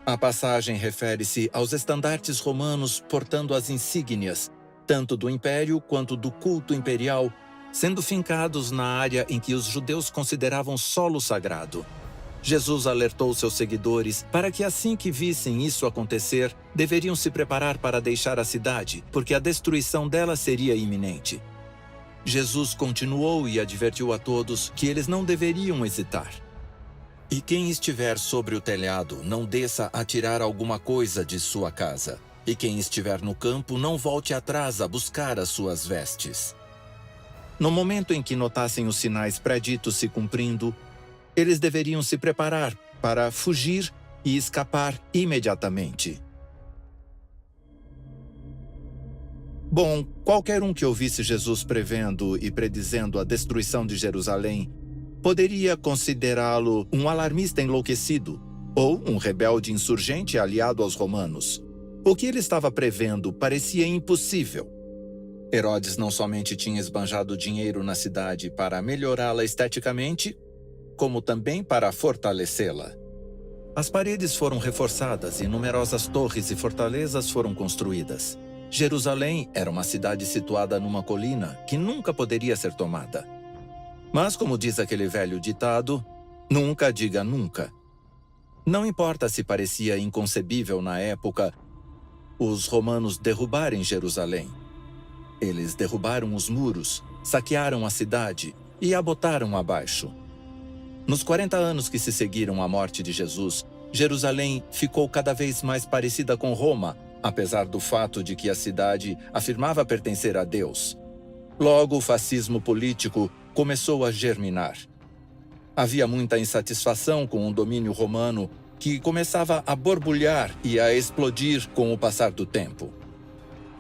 S2: A passagem refere-se aos estandartes romanos portando as insígnias, tanto do império quanto do culto imperial, sendo fincados na área em que os judeus consideravam solo sagrado. Jesus alertou seus seguidores para que assim que vissem isso acontecer, deveriam se preparar para deixar a cidade, porque a destruição dela seria iminente. Jesus continuou e advertiu a todos que eles não deveriam hesitar. E quem estiver sobre o telhado, não desça a tirar alguma coisa de sua casa. E quem estiver no campo, não volte atrás a buscar as suas vestes. No momento em que notassem os sinais preditos se cumprindo, eles deveriam se preparar para fugir e escapar imediatamente. Bom, qualquer um que ouvisse Jesus prevendo e predizendo a destruição de Jerusalém poderia considerá-lo um alarmista enlouquecido ou um rebelde insurgente aliado aos romanos. O que ele estava prevendo parecia impossível. Herodes não somente tinha esbanjado dinheiro na cidade para melhorá-la esteticamente, como também para fortalecê-la. As paredes foram reforçadas e numerosas torres e fortalezas foram construídas. Jerusalém era uma cidade situada numa colina que nunca poderia ser tomada. Mas, como diz aquele velho ditado, nunca diga nunca. Não importa se parecia inconcebível na época os romanos derrubarem Jerusalém. Eles derrubaram os muros, saquearam a cidade e a botaram abaixo. Nos 40 anos que se seguiram à morte de Jesus, Jerusalém ficou cada vez mais parecida com Roma, apesar do fato de que a cidade afirmava pertencer a Deus. Logo, o fascismo político começou a germinar. Havia muita insatisfação com o domínio romano, que começava a borbulhar e a explodir com o passar do tempo.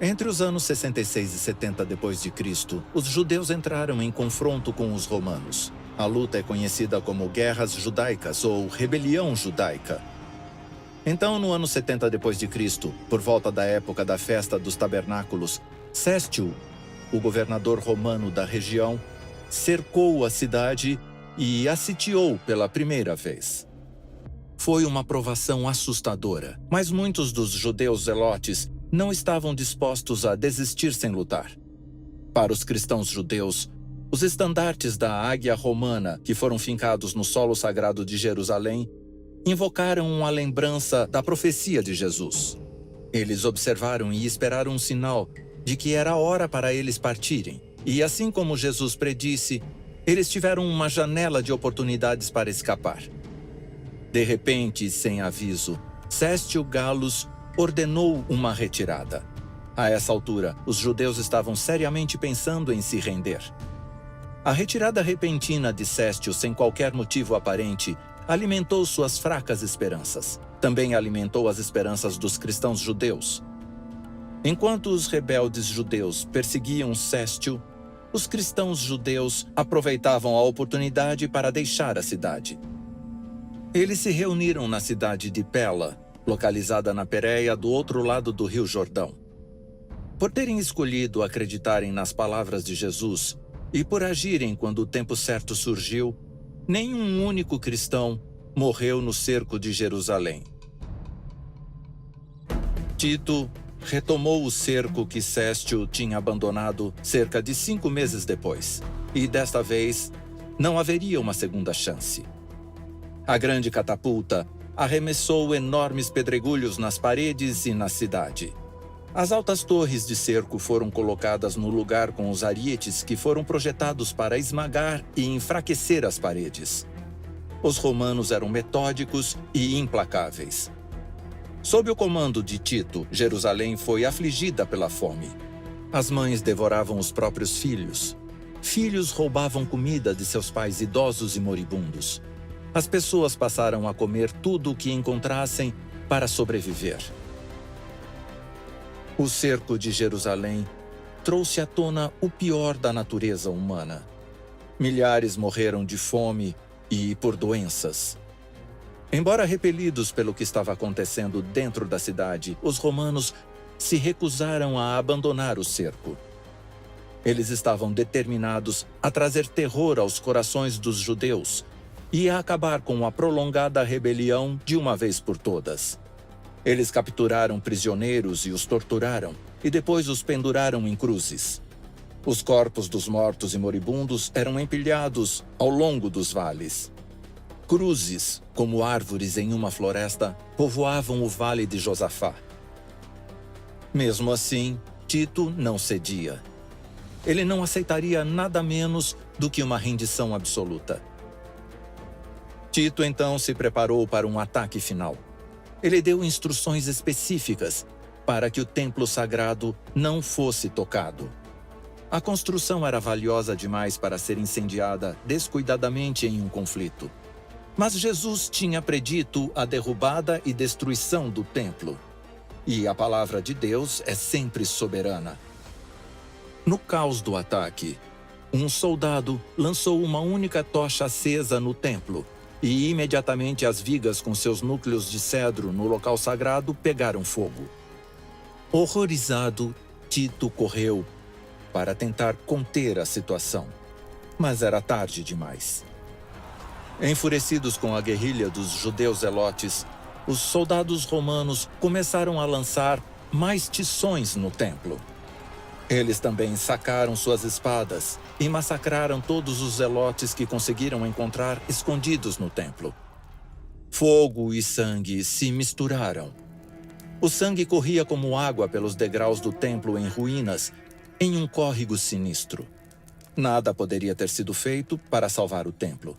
S2: Entre os anos 66 e 70 d.C., os judeus entraram em confronto com os romanos. A luta é conhecida como Guerras Judaicas ou Rebelião Judaica. Então, no ano 70 d.C., por volta da época da Festa dos Tabernáculos, Céstio, o governador romano da região, cercou a cidade e a sitiou pela primeira vez. Foi uma provação assustadora, mas muitos dos judeus zelotes não estavam dispostos a desistir sem lutar. Para os cristãos judeus, os estandartes da águia romana, que foram fincados no solo sagrado de Jerusalém, invocaram a lembrança da profecia de Jesus. Eles observaram e esperaram um sinal de que era hora para eles partirem. E assim como Jesus predisse, eles tiveram uma janela de oportunidades para escapar. De repente, sem aviso, Céstio Gallus ordenou uma retirada. A essa altura, os judeus estavam seriamente pensando em se render. A retirada repentina de Céstio, sem qualquer motivo aparente, alimentou suas fracas esperanças. Também alimentou as esperanças dos cristãos judeus. Enquanto os rebeldes judeus perseguiam Céstio, os cristãos judeus aproveitavam a oportunidade para deixar a cidade. Eles se reuniram na cidade de Pela, localizada na Pérea do outro lado do Rio Jordão. Por terem escolhido acreditarem nas palavras de Jesus e por agirem quando o tempo certo surgiu, nenhum único cristão morreu no cerco de Jerusalém. Tito retomou o cerco que Céstio tinha abandonado cerca de 5 meses depois, e desta vez não haveria uma segunda chance. A grande catapulta arremessou enormes pedregulhos nas paredes e na cidade. As altas torres de cerco foram colocadas no lugar com os arietes que foram projetados para esmagar e enfraquecer as paredes. Os romanos eram metódicos e implacáveis. Sob o comando de Tito, Jerusalém foi afligida pela fome. As mães devoravam os próprios filhos. Filhos roubavam comida de seus pais idosos e moribundos. As pessoas passaram a comer tudo o que encontrassem para sobreviver. O cerco de Jerusalém trouxe à tona o pior da natureza humana. Milhares morreram de fome e por doenças. Embora repelidos pelo que estava acontecendo dentro da cidade, os romanos se recusaram a abandonar o cerco. Eles estavam determinados a trazer terror aos corações dos judeus e a acabar com a prolongada rebelião de uma vez por todas. Eles capturaram prisioneiros e os torturaram, e depois os penduraram em cruzes. Os corpos dos mortos e moribundos eram empilhados ao longo dos vales. Cruzes, como árvores em uma floresta, povoavam o vale de Josafá. Mesmo assim, Tito não cedia. Ele não aceitaria nada menos do que uma rendição absoluta. Tito então se preparou para um ataque final. Ele deu instruções específicas para que o templo sagrado não fosse tocado. A construção era valiosa demais para ser incendiada descuidadamente em um conflito. Mas Jesus tinha predito a derrubada e destruição do templo. E a palavra de Deus é sempre soberana. No caos do ataque, um soldado lançou uma única tocha acesa no templo, e imediatamente as vigas com seus núcleos de cedro no local sagrado pegaram fogo. Horrorizado, Tito correu para tentar conter a situação, mas era tarde demais. Enfurecidos com a guerrilha dos judeus zelotes, os soldados romanos começaram a lançar mais tições no templo. Eles também sacaram suas espadas e massacraram todos os zelotes que conseguiram encontrar escondidos no templo. Fogo e sangue se misturaram. O sangue corria como água pelos degraus do templo em ruínas, em um córrego sinistro. Nada poderia ter sido feito para salvar o templo.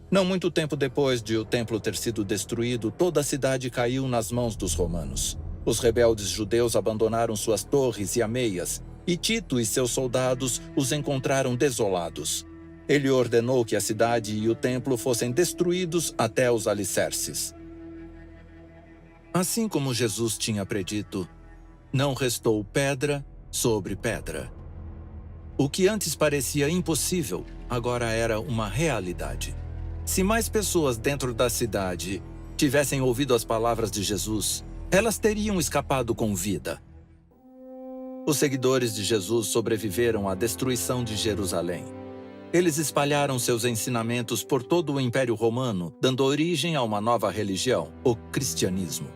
S2: Não muito tempo depois de o templo ter sido destruído, toda a cidade caiu nas mãos dos romanos. Os rebeldes judeus abandonaram suas torres e ameias, e Tito e seus soldados os encontraram desolados. Ele ordenou que a cidade e o templo fossem destruídos até os alicerces. Assim como Jesus tinha predito, não restou pedra sobre pedra. O que antes parecia impossível, agora era uma realidade. Se mais pessoas dentro da cidade tivessem ouvido as palavras de Jesus, elas teriam escapado com vida. Os seguidores de Jesus sobreviveram à destruição de Jerusalém. Eles espalharam seus ensinamentos por todo o Império Romano, dando origem a uma nova religião, o cristianismo.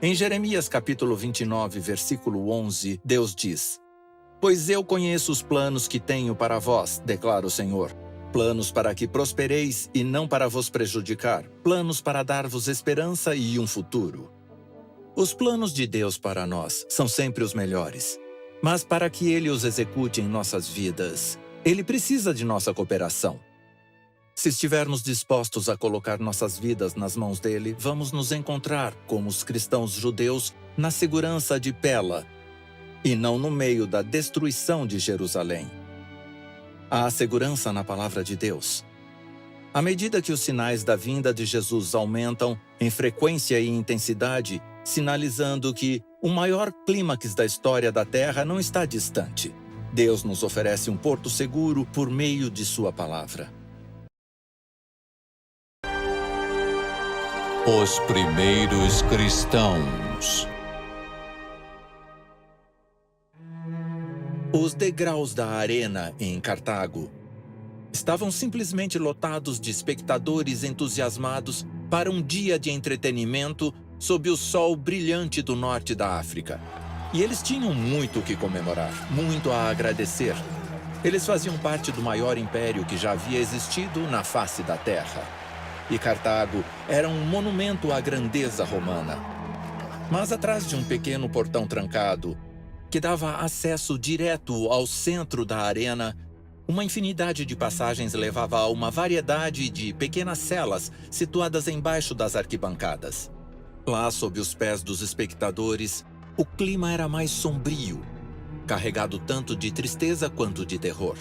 S2: Em Jeremias capítulo 29, versículo 11, Deus diz: "Pois eu conheço os planos que tenho para vós, declara o Senhor. Planos para que prospereis e não para vos prejudicar. Planos para dar-vos esperança e um futuro." Os planos de Deus para nós são sempre os melhores. Mas para que Ele os execute em nossas vidas, Ele precisa de nossa cooperação. Se estivermos dispostos a colocar nossas vidas nas mãos dele, vamos nos encontrar, como os cristãos judeus, na segurança de Pela, e não no meio da destruição de Jerusalém. Há segurança na palavra de Deus. À medida que os sinais da vinda de Jesus aumentam em frequência e intensidade, sinalizando que o maior clímax da história da Terra não está distante, Deus nos oferece um porto seguro por meio de sua palavra.
S1: Os primeiros cristãos.
S2: Os degraus da arena em Cartago estavam simplesmente lotados de espectadores entusiasmados para um dia de entretenimento sob o sol brilhante do norte da África. E eles tinham muito o que comemorar, muito a agradecer. Eles faziam parte do maior império que já havia existido na face da Terra. E Cartago era um monumento à grandeza romana. Mas atrás de um pequeno portão trancado, que dava acesso direto ao centro da arena, uma infinidade de passagens levava a uma variedade de pequenas celas situadas embaixo das arquibancadas. Lá, sob os pés dos espectadores, o clima era mais sombrio, carregado tanto de tristeza quanto de terror.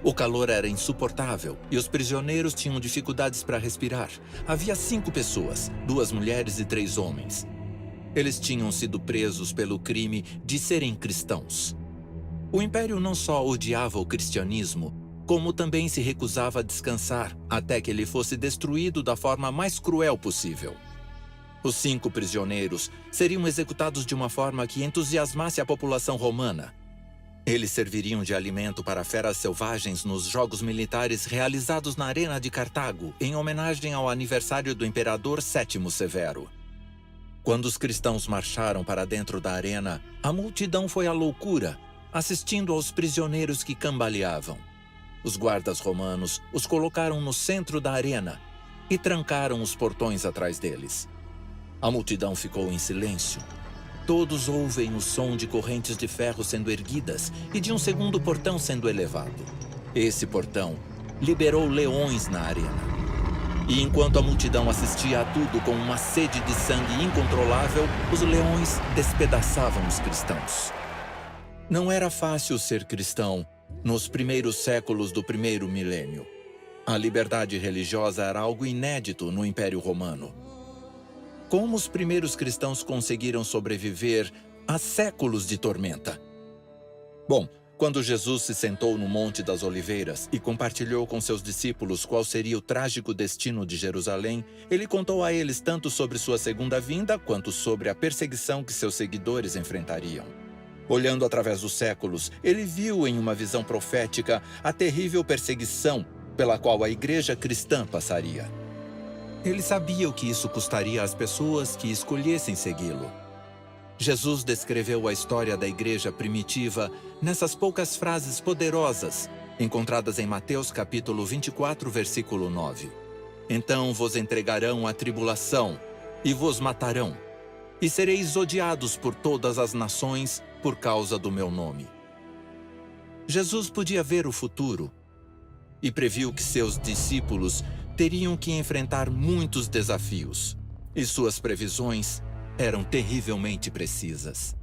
S2: O calor era insuportável e os prisioneiros tinham dificuldades para respirar. Havia 5 pessoas, 2 mulheres e 3 homens. Eles tinham sido presos pelo crime de serem cristãos. O Império não só odiava o cristianismo, como também se recusava a descansar até que ele fosse destruído da forma mais cruel possível. Os 5 prisioneiros seriam executados de uma forma que entusiasmasse a população romana. Eles serviriam de alimento para feras selvagens nos jogos militares realizados na Arena de Cartago, em homenagem ao aniversário do imperador Sétimo Severo. Quando os cristãos marcharam para dentro da arena, a multidão foi à loucura, assistindo aos prisioneiros que cambaleavam. Os guardas romanos os colocaram no centro da arena e trancaram os portões atrás deles. A multidão ficou em silêncio. Todos ouvem o som de correntes de ferro sendo erguidas e de um segundo portão sendo elevado. Esse portão liberou leões na arena. E enquanto a multidão assistia a tudo com uma sede de sangue incontrolável, os leões despedaçavam os cristãos. Não era fácil ser cristão nos primeiros séculos do primeiro milênio. A liberdade religiosa era algo inédito no Império Romano. Como os primeiros cristãos conseguiram sobreviver a séculos de tormenta? Bom, quando Jesus se sentou no Monte das Oliveiras e compartilhou com seus discípulos qual seria o trágico destino de Jerusalém, ele contou a eles tanto sobre sua segunda vinda quanto sobre a perseguição que seus seguidores enfrentariam. Olhando através dos séculos, ele viu em uma visão profética a terrível perseguição pela qual a igreja cristã passaria. Ele sabia o que isso custaria às pessoas que escolhessem segui-lo. Jesus descreveu a história da igreja primitiva nessas poucas frases poderosas, encontradas em Mateus capítulo 24, versículo 9. Então vos entregarão à tribulação e vos matarão, e sereis odiados por todas as nações por causa do meu nome. Jesus podia ver o futuro e previu que seus discípulos teriam que enfrentar muitos desafios, e suas previsões eram terrivelmente precisas.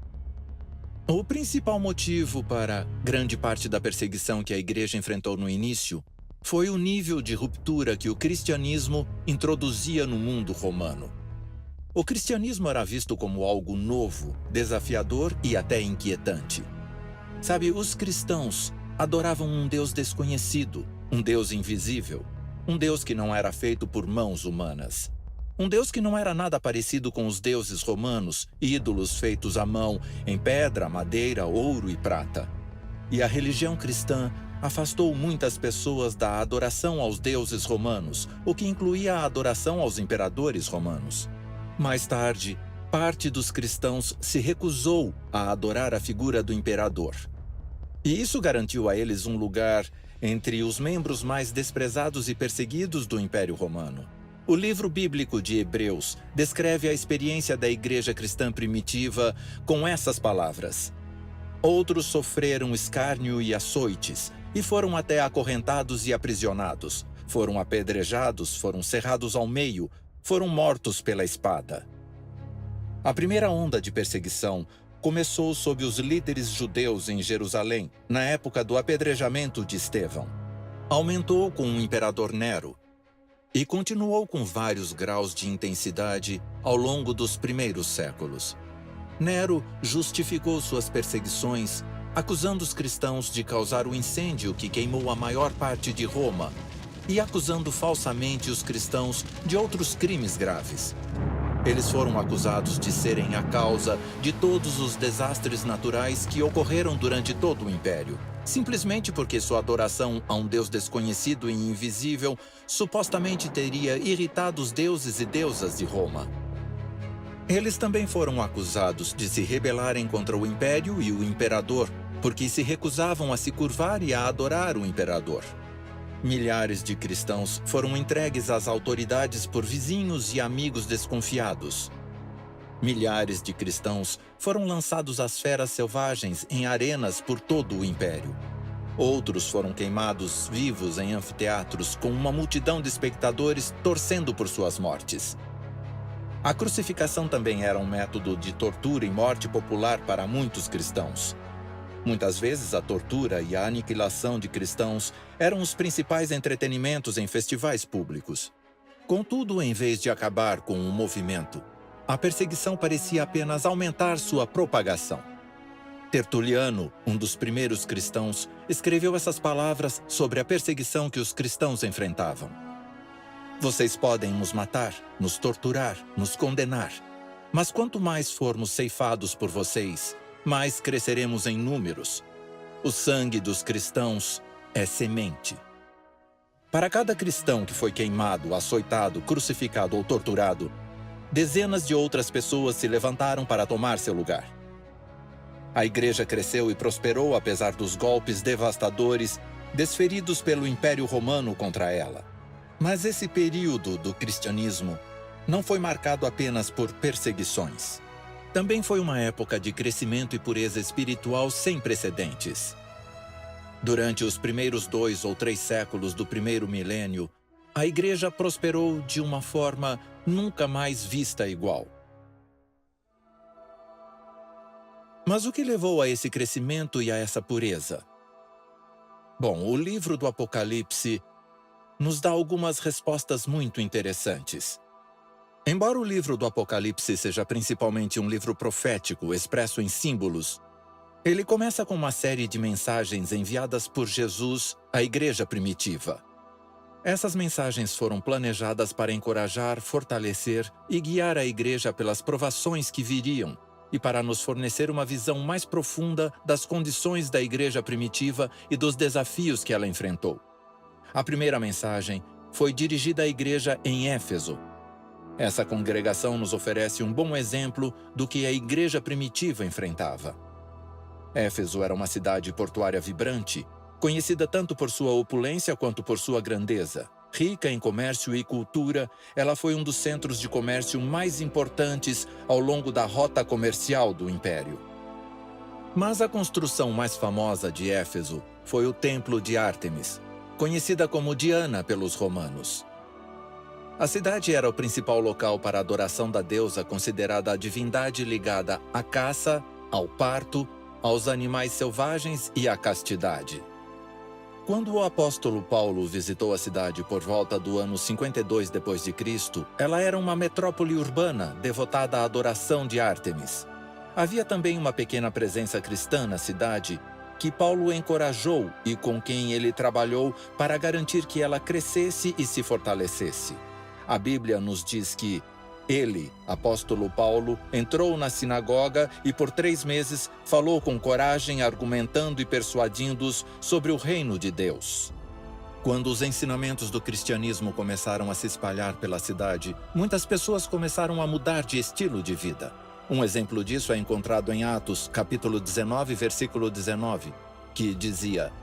S2: O principal motivo para grande parte da perseguição que a igreja enfrentou no início foi o nível de ruptura que o cristianismo introduzia no mundo romano. O cristianismo era visto como algo novo, desafiador e até inquietante. Sabe, os cristãos adoravam um Deus desconhecido, um Deus invisível, um Deus que não era feito por mãos humanas. Um Deus que não era nada parecido com os deuses romanos, ídolos feitos à mão, em pedra, madeira, ouro e prata. E a religião cristã afastou muitas pessoas da adoração aos deuses romanos, o que incluía a adoração aos imperadores romanos. Mais tarde, parte dos cristãos se recusou a adorar a figura do imperador. E isso garantiu a eles um lugar entre os membros mais desprezados e perseguidos do Império Romano. O livro bíblico de Hebreus descreve a experiência da igreja cristã primitiva com essas palavras: outros sofreram escárnio e açoites, e foram até acorrentados e aprisionados, foram apedrejados, foram cerrados ao meio, foram mortos pela espada. A primeira onda de perseguição começou sob os líderes judeus em Jerusalém, na época do apedrejamento de Estevão. Aumentou com o imperador Nero, e continuou com vários graus de intensidade ao longo dos primeiros séculos. Nero justificou suas perseguições, acusando os cristãos de causar o incêndio que queimou a maior parte de Roma e acusando falsamente os cristãos de outros crimes graves. Eles foram acusados de serem a causa de todos os desastres naturais que ocorreram durante todo o Império, simplesmente porque sua adoração a um Deus desconhecido e invisível supostamente teria irritado os deuses e deusas de Roma. Eles também foram acusados de se rebelarem contra o Império e o Imperador, porque se recusavam a se curvar e a adorar o Imperador. Milhares de cristãos foram entregues às autoridades por vizinhos e amigos desconfiados. Milhares de cristãos foram lançados às feras selvagens em arenas por todo o Império. Outros foram queimados vivos em anfiteatros com uma multidão de espectadores torcendo por suas mortes. A crucificação também era um método de tortura e morte popular para muitos cristãos. Muitas vezes a tortura e a aniquilação de cristãos eram os principais entretenimentos em festivais públicos. Contudo, em vez de acabar com o movimento, a perseguição parecia apenas aumentar sua propagação. Tertuliano, um dos primeiros cristãos, escreveu essas palavras sobre a perseguição que os cristãos enfrentavam. Vocês podem nos matar, nos torturar, nos condenar, mas quanto mais formos ceifados por vocês, mais cresceremos em números. O sangue dos cristãos é semente. Para cada cristão que foi queimado, açoitado, crucificado ou torturado, dezenas de outras pessoas se levantaram para tomar seu lugar. A igreja cresceu e prosperou apesar dos golpes devastadores desferidos pelo Império Romano contra ela. Mas esse período do cristianismo não foi marcado apenas por perseguições. Também foi uma época de crescimento e pureza espiritual sem precedentes. Durante os primeiros 2 ou 3 séculos do primeiro milênio, a igreja prosperou de uma forma nunca mais vista igual. Mas o que levou a esse crescimento e a essa pureza? Bom, o livro do Apocalipse nos dá algumas respostas muito interessantes. Embora o livro do Apocalipse seja principalmente um livro profético expresso em símbolos, ele começa com uma série de mensagens enviadas por Jesus à igreja primitiva. Essas mensagens foram planejadas para encorajar, fortalecer e guiar a igreja pelas provações que viriam e para nos fornecer uma visão mais profunda das condições da igreja primitiva e dos desafios que ela enfrentou. A primeira mensagem foi dirigida à igreja em Éfeso. Essa congregação nos oferece um bom exemplo do que a igreja primitiva enfrentava. Éfeso era uma cidade portuária vibrante, conhecida tanto por sua opulência quanto por sua grandeza. Rica em comércio e cultura, ela foi um dos centros de comércio mais importantes ao longo da rota comercial do Império. Mas a construção mais famosa de Éfeso foi o Templo de Ártemis, conhecida como Diana pelos romanos. A cidade era o principal local para a adoração da deusa considerada a divindade ligada à caça, ao parto, aos animais selvagens e à castidade. Quando o apóstolo Paulo visitou a cidade por volta do ano 52 d.C., ela era uma metrópole urbana devotada à adoração de Ártemis. Havia também uma pequena presença cristã na cidade que Paulo encorajou e com quem ele trabalhou para garantir que ela crescesse e se fortalecesse. A Bíblia nos diz que ele, apóstolo Paulo, entrou na sinagoga e por 3 meses falou com coragem, argumentando e persuadindo-os sobre o reino de Deus. Quando os ensinamentos do cristianismo começaram a se espalhar pela cidade, muitas pessoas começaram a mudar de estilo de vida. Um exemplo disso é encontrado em Atos, capítulo 19, versículo 19, que dizia: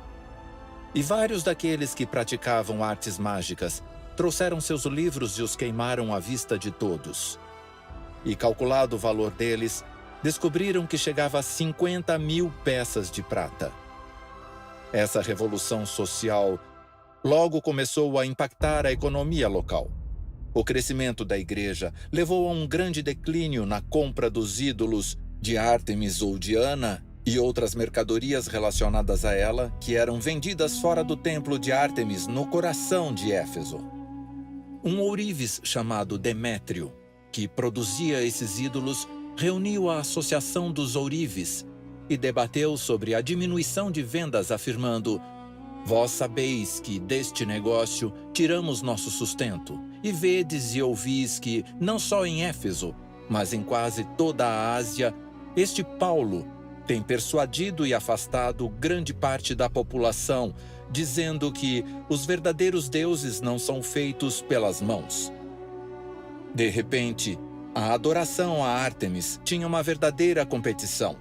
S2: "E vários daqueles que praticavam artes mágicas trouxeram seus livros e os queimaram à vista de todos. E calculado o valor deles, descobriram que chegava a 50.000 peças de prata." Essa revolução social logo começou a impactar a economia local. O crescimento da igreja levou a um grande declínio na compra dos ídolos de Ártemis ou Diana e outras mercadorias relacionadas a ela, que eram vendidas fora do templo de Ártemis no coração de Éfeso. Um ourives chamado Demétrio, que produzia esses ídolos, reuniu a Associação dos Ourives e debateu sobre a diminuição de vendas, afirmando: vós sabeis que deste negócio tiramos nosso sustento, e vedes e ouvis que, não só em Éfeso, mas em quase toda a Ásia, este Paulo tem persuadido e afastado grande parte da população, dizendo que os verdadeiros deuses não são feitos pelas mãos. De repente, a adoração a Ártemis tinha uma verdadeira competição.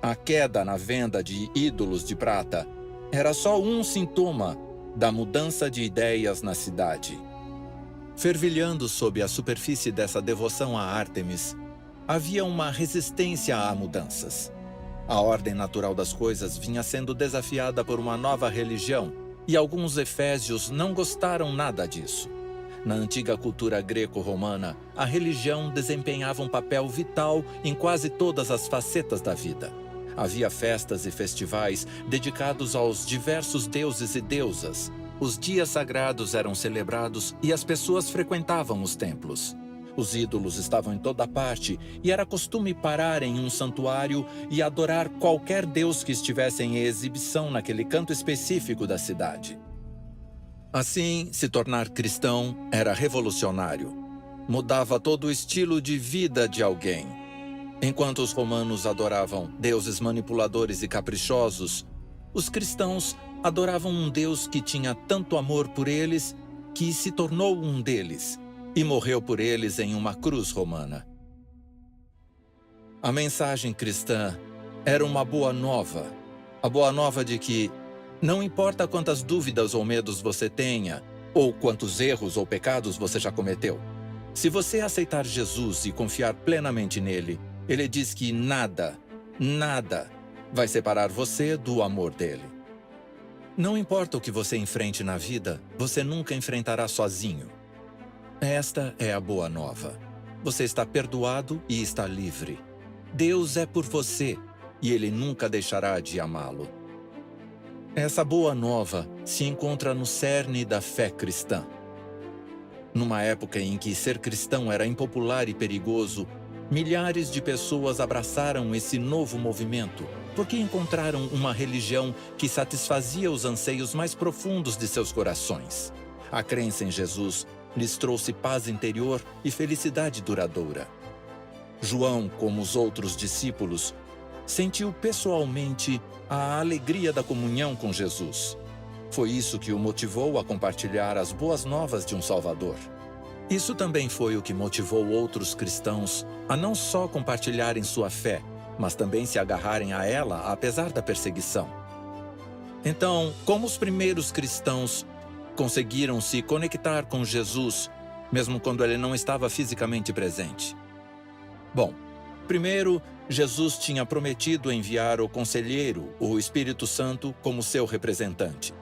S2: A queda na venda de ídolos de prata era só um sintoma da mudança de ideias na cidade. Fervilhando sob a superfície dessa devoção a Ártemis, havia uma resistência a mudanças. A ordem natural das coisas vinha sendo desafiada por uma nova religião, e alguns efésios não gostaram nada disso. Na antiga cultura greco-romana, a religião desempenhava um papel vital em quase todas as facetas da vida. Havia festas e festivais dedicados aos diversos deuses e deusas. Os dias sagrados eram celebrados e as pessoas frequentavam os templos. Os ídolos estavam em toda parte e era costume parar em um santuário e adorar qualquer deus que estivesse em exibição naquele canto específico da cidade. Assim, se tornar cristão era revolucionário. Mudava todo o estilo de vida de alguém. Enquanto os romanos adoravam deuses manipuladores e caprichosos, os cristãos adoravam um Deus que tinha tanto amor por eles que se tornou um deles e morreu por eles em uma cruz romana. A mensagem cristã era uma boa nova. A boa nova de que, não importa quantas dúvidas ou medos você tenha, ou quantos erros ou pecados você já cometeu, se você aceitar Jesus e confiar plenamente nele, ele diz que nada vai separar você do amor dele. Não importa o que você enfrente na vida, você nunca enfrentará sozinho. Esta é a boa nova. Você está perdoado e está livre. Deus é por você e Ele nunca deixará de amá-lo. Essa boa nova se encontra no cerne da fé cristã. Numa época em que ser cristão era impopular e perigoso, milhares de pessoas abraçaram esse novo movimento porque encontraram uma religião que satisfazia os anseios mais profundos de seus corações. A crença em Jesus lhes trouxe paz interior e felicidade duradoura. João, como os outros discípulos, sentiu pessoalmente a alegria da comunhão com Jesus. Foi isso que o motivou a compartilhar as boas novas de um Salvador. Isso também foi o que motivou outros cristãos a não só compartilharem sua fé, mas também se agarrarem a ela apesar da perseguição. Então, como os primeiros cristãos conseguiram se conectar com Jesus, mesmo quando ele não estava fisicamente presente? Bom, primeiro, Jesus tinha prometido enviar o Conselheiro, o Espírito Santo, como seu representante.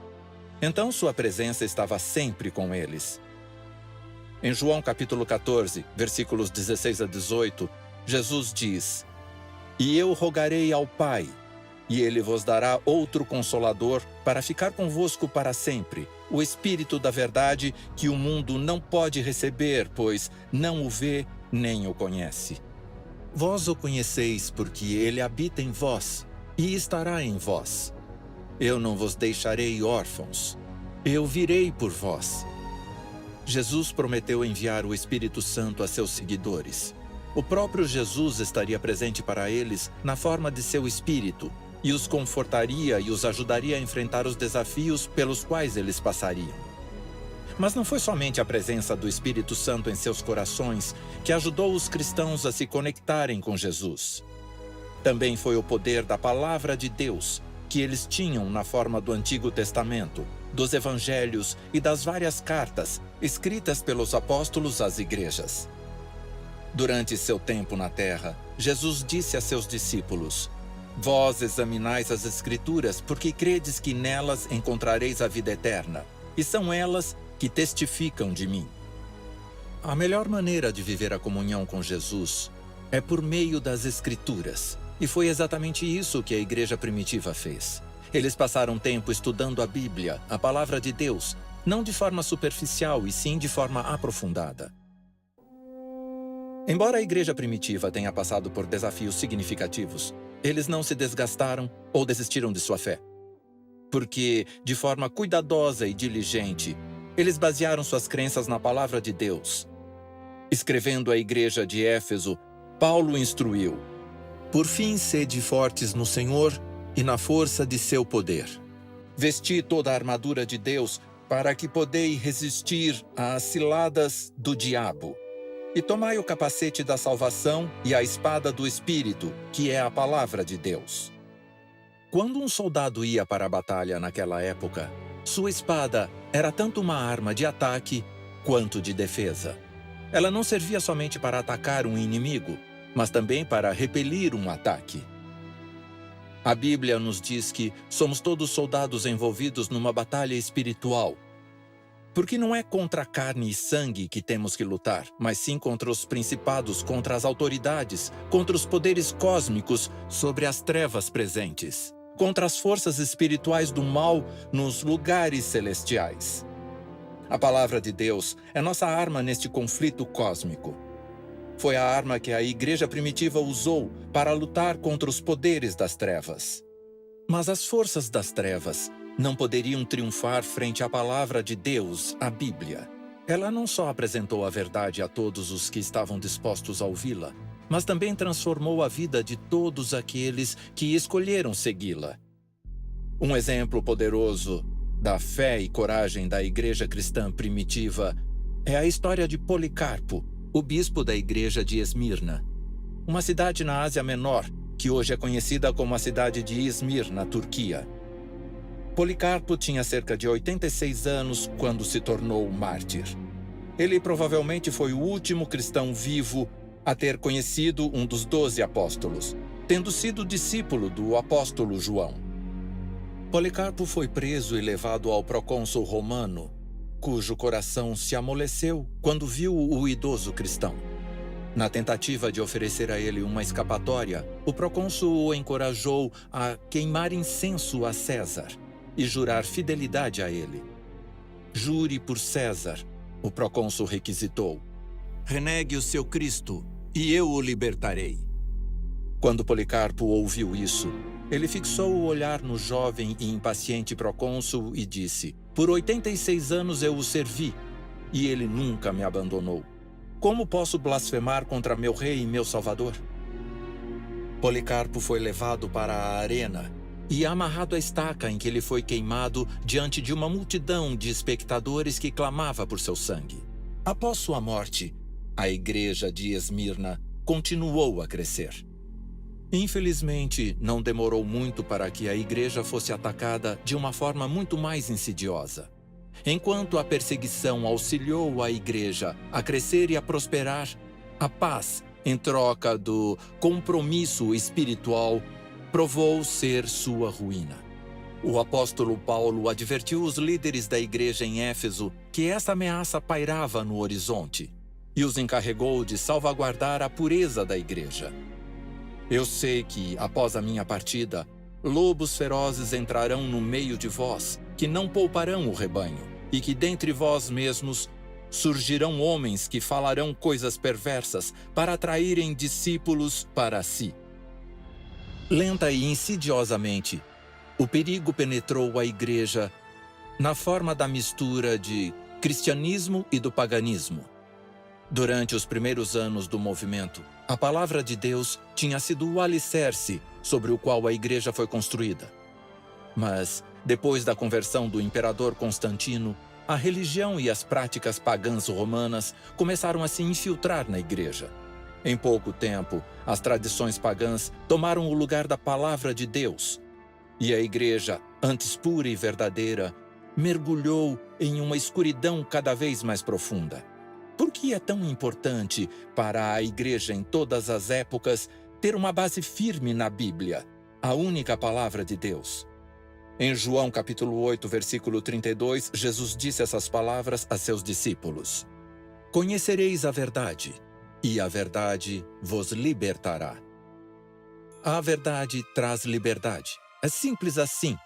S2: Então, sua presença estava sempre com eles. Em João capítulo 14, versículos 16 a 18, Jesus diz: E eu rogarei ao Pai, e Ele vos dará outro Consolador para ficar convosco para sempre, o Espírito da verdade que o mundo não pode receber, pois não o vê nem o conhece. Vós o conheceis porque Ele habita em vós e estará em vós. Eu não vos deixarei órfãos, eu virei por vós. Jesus prometeu enviar o Espírito Santo a seus seguidores. O próprio Jesus estaria presente para eles na forma de seu Espírito e os confortaria e os ajudaria a enfrentar os desafios pelos quais eles passariam. Mas não foi somente a presença do Espírito Santo em seus corações que ajudou os cristãos a se conectarem com Jesus. Também foi o poder da Palavra de Deus que eles tinham na forma do Antigo Testamento, dos Evangelhos e das várias cartas escritas pelos apóstolos às igrejas. Durante seu tempo na terra, Jesus disse a seus discípulos: Vós examinais as Escrituras porque credes que nelas encontrareis a vida eterna, e são elas que testificam de mim. A melhor maneira de viver a comunhão com Jesus é por meio das Escrituras, e foi exatamente isso que a igreja primitiva fez. Eles passaram tempo estudando a Bíblia, a Palavra de Deus, não de forma superficial e sim de forma aprofundada. Embora a igreja primitiva tenha passado por desafios significativos, eles não se desgastaram ou desistiram de sua fé. Porque, de forma cuidadosa e diligente, eles basearam suas crenças na palavra de Deus. Escrevendo à igreja de Éfeso, Paulo instruiu: "Por fim, sede fortes no Senhor e na força de seu poder. Vesti toda a armadura de Deus para que podeis resistir às ciladas do diabo. E tomai o capacete da salvação e a espada do Espírito, que é a palavra de Deus." Quando um soldado ia para a batalha naquela época, sua espada era tanto uma arma de ataque quanto de defesa. Ela não servia somente para atacar um inimigo, mas também para repelir um ataque. A Bíblia nos diz que somos todos soldados envolvidos numa batalha espiritual. Porque não é contra carne e sangue que temos que lutar, mas sim contra os principados, contra as autoridades, contra os poderes cósmicos sobre as trevas presentes, contra as forças espirituais do mal nos lugares celestiais. A palavra de Deus é nossa arma neste conflito cósmico. Foi a arma que a igreja primitiva usou para lutar contra os poderes das trevas. Mas as forças das trevas não poderiam triunfar frente à palavra de Deus, a Bíblia. Ela não só apresentou a verdade a todos os que estavam dispostos a ouvi-la, mas também transformou a vida de todos aqueles que escolheram segui-la. Um exemplo poderoso da fé e coragem da igreja cristã primitiva é a história de Policarpo, o bispo da igreja de Esmirna, uma cidade na Ásia Menor, que hoje é conhecida como a cidade de Izmir, na Turquia. Policarpo tinha cerca de 86 anos quando se tornou mártir. Ele provavelmente foi o último cristão vivo a ter conhecido um dos 12 apóstolos, tendo sido discípulo do apóstolo João. Policarpo foi preso e levado ao procônsul romano, cujo coração se amoleceu quando viu o idoso cristão. Na tentativa de oferecer a ele uma escapatória, o procônsul o encorajou a queimar incenso a César e jurar fidelidade a ele. "Jure por César", o procônsul requisitou. "Renegue o seu Cristo, e eu o libertarei." Quando Policarpo ouviu isso, ele fixou o olhar no jovem e impaciente procônsul e disse: "Por 86 anos eu o servi, e ele nunca me abandonou. Como posso blasfemar contra meu rei e meu salvador?" Policarpo foi levado para a arena e amarrado à estaca em que ele foi queimado diante de uma multidão de espectadores que clamava por seu sangue. Após sua morte, a igreja de Esmirna continuou a crescer. Infelizmente, não demorou muito para que a igreja fosse atacada de uma forma muito mais insidiosa. Enquanto a perseguição auxiliou a igreja a crescer e a prosperar, a paz, em troca do compromisso espiritual, provou ser sua ruína. O apóstolo Paulo advertiu os líderes da igreja em Éfeso que essa ameaça pairava no horizonte e os encarregou de salvaguardar a pureza da igreja. "Eu sei que, após a minha partida, lobos ferozes entrarão no meio de vós, que não pouparão o rebanho, e que dentre vós mesmos surgirão homens que falarão coisas perversas para atraírem discípulos para si." Lenta e insidiosamente, o perigo penetrou a igreja na forma da mistura de cristianismo e do paganismo. Durante os primeiros anos do movimento, a palavra de Deus tinha sido o alicerce sobre o qual a igreja foi construída. Mas, depois da conversão do imperador Constantino, a religião e as práticas pagãs romanas começaram a se infiltrar na igreja. Em pouco tempo, as tradições pagãs tomaram o lugar da palavra de Deus, e a igreja, antes pura e verdadeira, mergulhou em uma escuridão cada vez mais profunda. Por que é tão importante para a igreja em todas as épocas ter uma base firme na Bíblia, a única palavra de Deus? Em João capítulo 8, versículo 32, Jesus disse essas palavras a seus discípulos: "Conhecereis a verdade, e a verdade vos libertará." A verdade traz liberdade. É simples assim.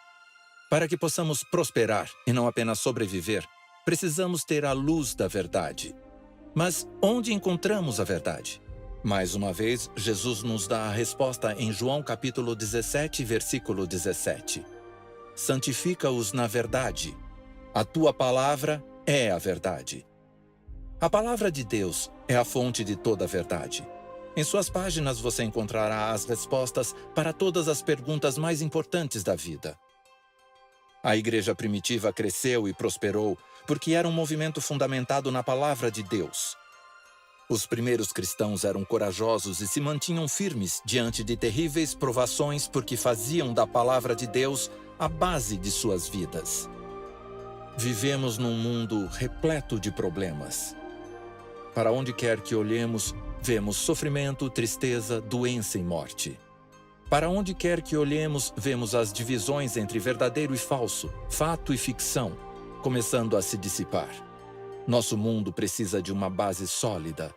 S2: Para que possamos prosperar e não apenas sobreviver, precisamos ter a luz da verdade. Mas onde encontramos a verdade? Mais uma vez, Jesus nos dá a resposta em João capítulo 17, versículo 17. Santifica-os na verdade. A tua palavra é a verdade. A palavra de Deus é a fonte de toda a verdade. Em suas páginas você encontrará as respostas para todas as perguntas mais importantes da vida. A igreja primitiva cresceu e prosperou porque era um movimento fundamentado na palavra de Deus. Os primeiros cristãos eram corajosos e se mantinham firmes diante de terríveis provações porque faziam da palavra de Deus a base de suas vidas. Vivemos num mundo repleto de problemas. Para onde quer que olhemos, vemos sofrimento, tristeza, doença e morte. Para onde quer que olhemos, vemos as divisões entre verdadeiro e falso, fato e ficção, começando a se dissipar. Nosso mundo precisa de uma base sólida.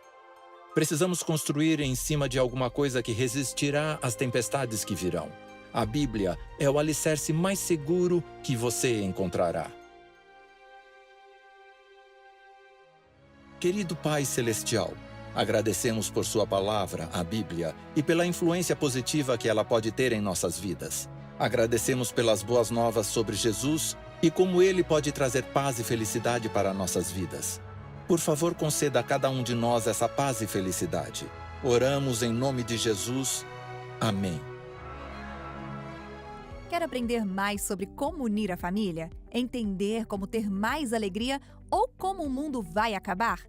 S2: Precisamos construir em cima de alguma coisa que resistirá às tempestades que virão. A Bíblia é o alicerce mais seguro que você encontrará. Querido Pai Celestial, agradecemos por sua palavra, a Bíblia, e pela influência positiva que ela pode ter em nossas vidas. Agradecemos pelas boas novas sobre Jesus e como ele pode trazer paz e felicidade para nossas vidas. Por favor, conceda a cada um de nós essa paz e felicidade. Oramos em nome de Jesus. Amém.
S3: Quer aprender mais sobre como unir a família? Entender como ter mais alegria ou como o mundo vai acabar?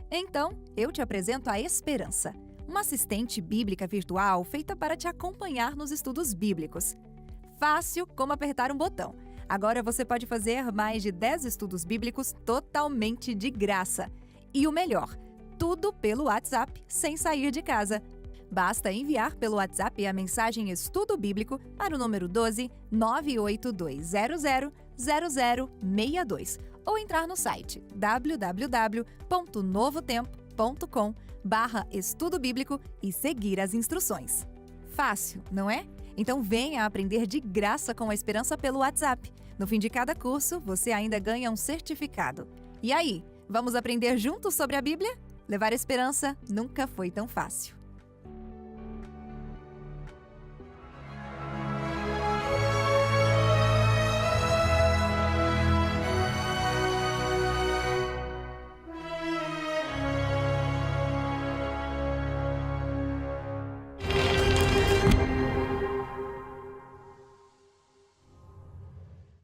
S3: Então, eu te apresento a Esperança, uma assistente bíblica virtual feita para te acompanhar nos estudos bíblicos. Fácil como apertar um botão. Agora você pode fazer mais de 10 estudos bíblicos totalmente de graça. E o melhor, tudo pelo WhatsApp, sem sair de casa. Basta enviar pelo WhatsApp a mensagem Estudo Bíblico para o número 12 98200 0062 ou entrar no site www.novotempo.com/estudo bíblico e seguir as instruções. Fácil, não é? Então venha aprender de graça com a Esperança pelo WhatsApp. No fim de cada curso, você ainda ganha um certificado. E aí, vamos aprender juntos sobre a Bíblia? Levar esperança nunca foi tão fácil.